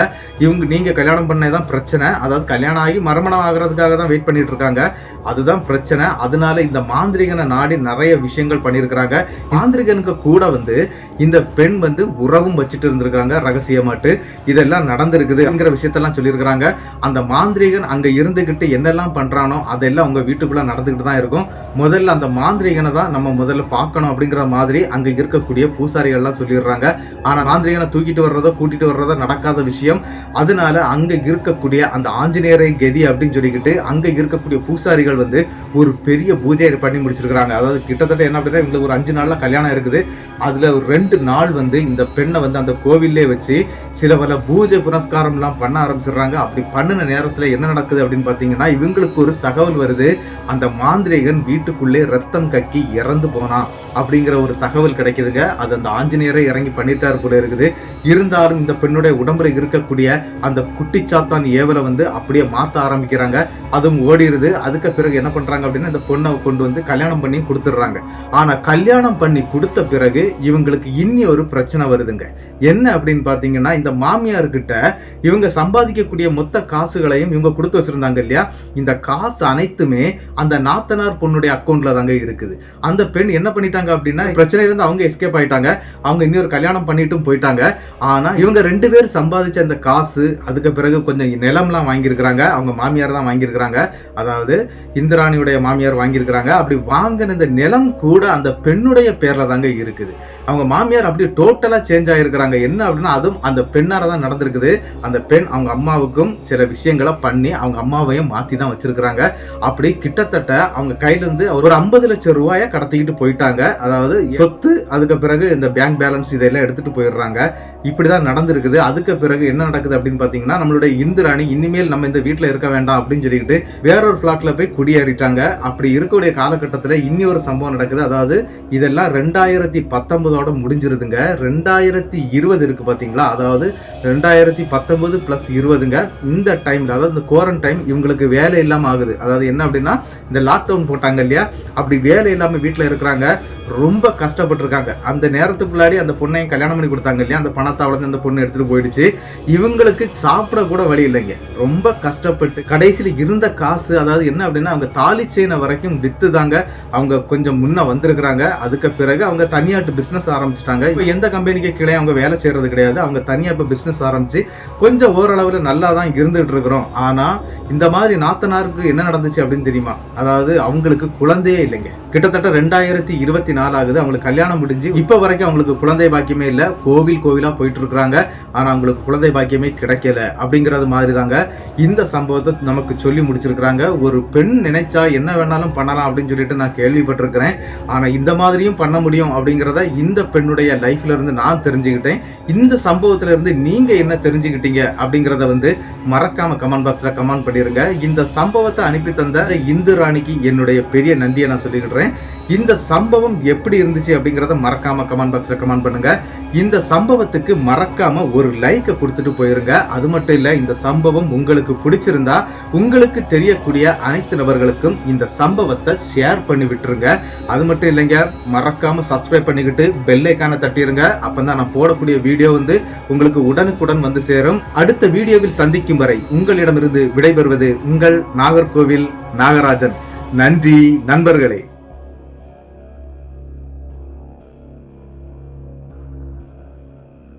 நீங்க கல்யாணம் பண்ணதான் பிரச்சனை, அதாவது கல்யாணம் ஆகி மறுமணம் ஆகுறதுக்காக தான் வெயிட் பண்ணிட்டு இருக்காங்க, அதுதான் பிரச்சனை. அதனால இந்த மாந்திரிகனை நாடி நிறைய விஷயங்கள் பண்ணிருக்கிறாங்க. மாந்திரிகனுக்கு கூட வந்து இந்த பெண் வந்து உறவும் வச்சுட்டு இருந்திருக்காங்க ரகசியமாட்டு. இதெல்லாம் நடந்திருக்குதுங்கிற விஷயத்தெல்லாம் சொல்லியிருக்கிறாங்க. அந்த மாந்திரிகன் அங்க இருந்துகிட்டு என்னெல்லாம் பண்றானோ அதெல்லாம் உங்க வீட்டுக்குள்ள நடந்துகிட்டு தான் இருக்கும். முதல்ல அந்த மாந்திரிகனை தான் நம்ம முதல்ல பார்க்கணும் அப்படிங்கிற மாதிரி அங்க இருக்கக்கூடிய பூசாரிகள் எல்லாம் சொல்லிடுறாங்க. ஆனா மாந்திரிகனை தூக்கிட்டு வர்றதோ கூட்டிட்டு வர்றதோ நடக்காத விஷயம். அதனால அங்க இருக்கக்கூடிய அந்த ஆஞ்சநேயரை கதி அப்படின்னு சொல்லிக்கிட்டு அங்க இருக்கக்கூடிய பூசாரிகள் வந்து ஒரு பெரிய பூஜை பண்ணி முடிச்சிருக்காங்க. அதாவது கிட்டத்தட்ட என்ன அப்படின்னா இவங்களுக்கு ஒரு 5 நாள்ல கல்யாணம் இருக்குது. அதுல ஒரு 2 நாள் வந்து இந்த பெண்ணை வந்து அந்த கோவிலே வச்சு சில பல பூஜை புனஸ்காரம் எல்லாம் பண்ண ஆரம்பிச்சிடுறாங்க. அப்படி பண்ணின நேரத்துல என்ன நடக்குது அப்படின்னு பாத்தீங்கன்னா இவங்களுக்கு ஒரு தகவல் வருது. அந்த மாந்திரிகன் வீட்டுக்குள்ளே ரத்தம் கக்கி இறந்து போனான் அப்படிங்கிற ஒரு தகவல் கிடைக்குதுங்க. அது அந்த ஆஞ்சநேயரை இறங்கி பண்ணிட்டார் போல இருக்குது. இருந்தாலும் இந்த பெண்ணுடைய உடம்புல இருக்கக்கூடிய அந்த குட்டிச்சாத்தான் ஏவலை வந்து அப்படியே மாத்த ஆரம்பிக்கிறாங்க. அதுவும் ஓடிடுது. அதுக்கு பிறகு என்ன பண்றாங்க அப்படின்னா இந்த பொண்ணை கொண்டு வந்து கல்யாணம் பண்ணி கொடுத்துடுறாங்க. ஆனா கல்யாணம் பண்ணி கொடுத்த பிறகு இவங்களுக்கு இன்னி ஒரு பிரச்சனை வருதுங்க. என்ன அப்படின்னு பாத்தீங்கன்னா இந்த மாமியார் கிட்ட இவங்க சம்பாதிக்கக்கூடிய மொத்த காசுகளையும் இவங்க கொடுத்து வச்சிருந்தாங்க இல்லையா, இந்த காசு அனைத்துமே அந்த நாத்தனார் பொண்ணுடைய அக்கௌண்ட்ல தாங்க இருக்குது. அந்த பெண் என்ன பண்ணிட்டாங்க அப்படின்னா பிரச்சனையில இருந்து அவங்க எஸ்கேப் ஆயிட்டாங்க. அவங்க இன்னொரு கல்யாணம் பண்ணிட்டும் போயிட்டாங்க. ஆனா இவங்க 2 பேர் சம்பாதிச்ச அந்த காசு அதுக்கு பிறகு கொஞ்சம் நிலம்லாம் வாங்கியிருக்கிறாங்க. அவங்க மாமியார் தான் வாங்கியிருக்கிறாங்க. அதாவது இந்திராணியுடைய மாமியார் வாங்கியிருக்கிறாங்க. அப்படி வாங்கின இந்த நிலம் கூட அந்த பெண்ணுடைய பேர்ல தாங்க இருக்குது. அவங்க மாமியார் அப்படி டோட்டலா சேஞ்ச் ஆயிருக்கிறாங்க. என்ன அப்படின்னா அதுவும் அந்த பெண்ணால தான் நடந்திருக்குது. அந்த பெண் அவங்க அம்மாவுக்கும் சில விஷயங்களை பண்ணி அவங்க அம்மாவையும் மாத்தி தான் வச்சிருக்கிறாங்க. அப்படி கிட்டத்தட்ட அவங்க கையில இருந்து ஒரு 50 லட்சம் ரூபாயை கடத்திக்கிட்டு போயிட்டாங்க. அதாவது சொத்து அதுக்கு பிறகு இந்த பேங்க் பேலன்ஸ் இதெல்லாம் எடுத்துட்டு போயிடுறாங்க. இப்படிதான் நடந்திருக்குது. அதுக்கு பிறகு என்ன நடக்குது அப்படின்னு பாத்தீங்கன்னா நம்மளுடைய இந்திராணி இனிமேல் நம்ம இந்த வீட்டுல இருக்க வேண்டாம் அப்படின்னு சொல்லிட்டு வேறொரு பிளாட்ல போய் குடியேறிட்டாங்க. அப்படி இருக்கக்கூடிய காலகட்டத்துல இன்னொரு சம்பவம் நடக்குது. அதாவது இதெல்லாம் 2019 முடிஞ்சிருதுங்க. 2020 இருக்கு பாத்தீங்களா, அதாவது 2019 + 20ங்க. இந்த டைம்ல அதாவது இந்த குவாரண்டைன் இவங்களுக்கு வேலை இல்லாம ஆகுது. அதாவது என்ன அப்படின்னா இந்த லாக்டவுன் போட்டாங்க இல்லையா, அப்படி வேலை இல்லாம வீட்டுல இருக்கிறாங்க. ரொம்ப கஷ்டப்பட்டு இருக்காங்க. அந்த நேரத்துக்குள்ளாடி அந்த பொண்ணையும் கல்யாணம் பண்ணி கொடுத்தாங்க சொல்றாங்க இல்லையா, அந்த பணத்தாவளத்தை அந்த பொண்ணு எடுத்துட்டு போயிடுச்சு. இவங்களுக்கு சாப்பிட கூட வழி இல்லைங்க. ரொம்ப கஷ்டப்பட்டு கடைசியில் இருந்த காசு, அதாவது என்ன அப்படின்னா அவங்க தாலி செயினை வரைக்கும் வித்து தாங்க அவங்க கொஞ்சம் முன்ன வந்திருக்கிறாங்க. அதுக்கு பிறகு அவங்க தனியாட்டு பிசினஸ் ஆரம்பிச்சிட்டாங்க. இப்போ எந்த கம்பெனிக்கு கீழே அவங்க வேலை செய்யறது கிடையாது. அவங்க தனியா இப்போ பிசினஸ் ஆரம்பிச்சு கொஞ்சம் ஓரளவுல நல்லா தான் இருந்துட்டு இருக்கிறோம். ஆனா இந்த மாதிரி நாத்தனாருக்கு என்ன நடந்துச்சு அப்படின்னு தெரியுமா? அதாவது அவங்களுக்கு குழந்தையே இல்லைங்க. கிட்டத்தட்ட 2024 ஆகுது அவங்களுக்கு கல்யாணம் முடிஞ்சு இப்ப வரைக்கும் அவங்களுக்கு குழந்தை பாக்கியமே இல்ல. கோவிலா போயிட்டு இருக்காங்க. ஆனா அவங்களுக்கு குழந்தை பாக்கியமே கிடைக்கல. அப்படிங்கறது மாதிரி தாங்க இந்த சம்பவத்தை நமக்கு சொல்லி முடிச்சிருக்காங்க. ஒரு பெண் நினைச்சா என்ன வேணாலும் பண்ணலாம் அப்படின்னு சொல்லிட்டு நான் கேள்விப்பட்டிருக்கிறேன். ஆனா இந்த மாதிரியும் பண்ண முடியும் அப்படிங்கறத இந்த பெண்ணுடைய லைஃப்ல இருந்து நான் தெரிஞ்சுக்கிட்டேன். இந்த சம்பவத்துல இருந்து நீங்க என்ன தெரிஞ்சுக்கிட்டீங்க அப்படிங்கறத வந்து மறக்காம கமெண்ட் பாக்ஸ்ல கமெண்ட் பண்ணிருங்க. இந்த சம்பவத்தை அனுப்பி தந்த இந்து ராணிக்கு என்னுடைய பெரிய நன்றியை நான் சொல்லிக்கிறேன். இந்த சம்பவம் எப்படி இருந்துச்சு அப்படிங்கறத மறக்காம கமெண்ட் பாக்ஸ்ல கமெண்ட் பண்ணுங்க. இந்த சம்பவத்துக்கு மறக்காம ஒரு லைக் கொடுத்துட்டு போயிருங்க. அது மட்டும் இல்ல, இந்த சம்பவம் உங்களுக்கு பிடிச்சிருந்தா உங்களுக்கு தெரியக்கூடிய அனைத்து நபர்களுக்கும் இந்த சம்பவத்தை ஷேர் பண்ணி விட்டுருங்க. அது மட்டும் இல்லைங்க, மறக்காம சப்ஸ்கிரைப் பண்ணிக்கிட்டு பெல் ஐகானை தட்டிருங்க. அப்பதான் நான் போடக்கூடிய வீடியோ வந்து உங்களுக்கு உடனுக்குடன் வந்து சேரும். அடுத்த வீடியோவில் சந்திக்கும் வரை உங்களிடமிருந்து விடைபெறுவது உங்கள் நாகர்கோவில் நாகராஜன். நன்றி நண்பர்களே.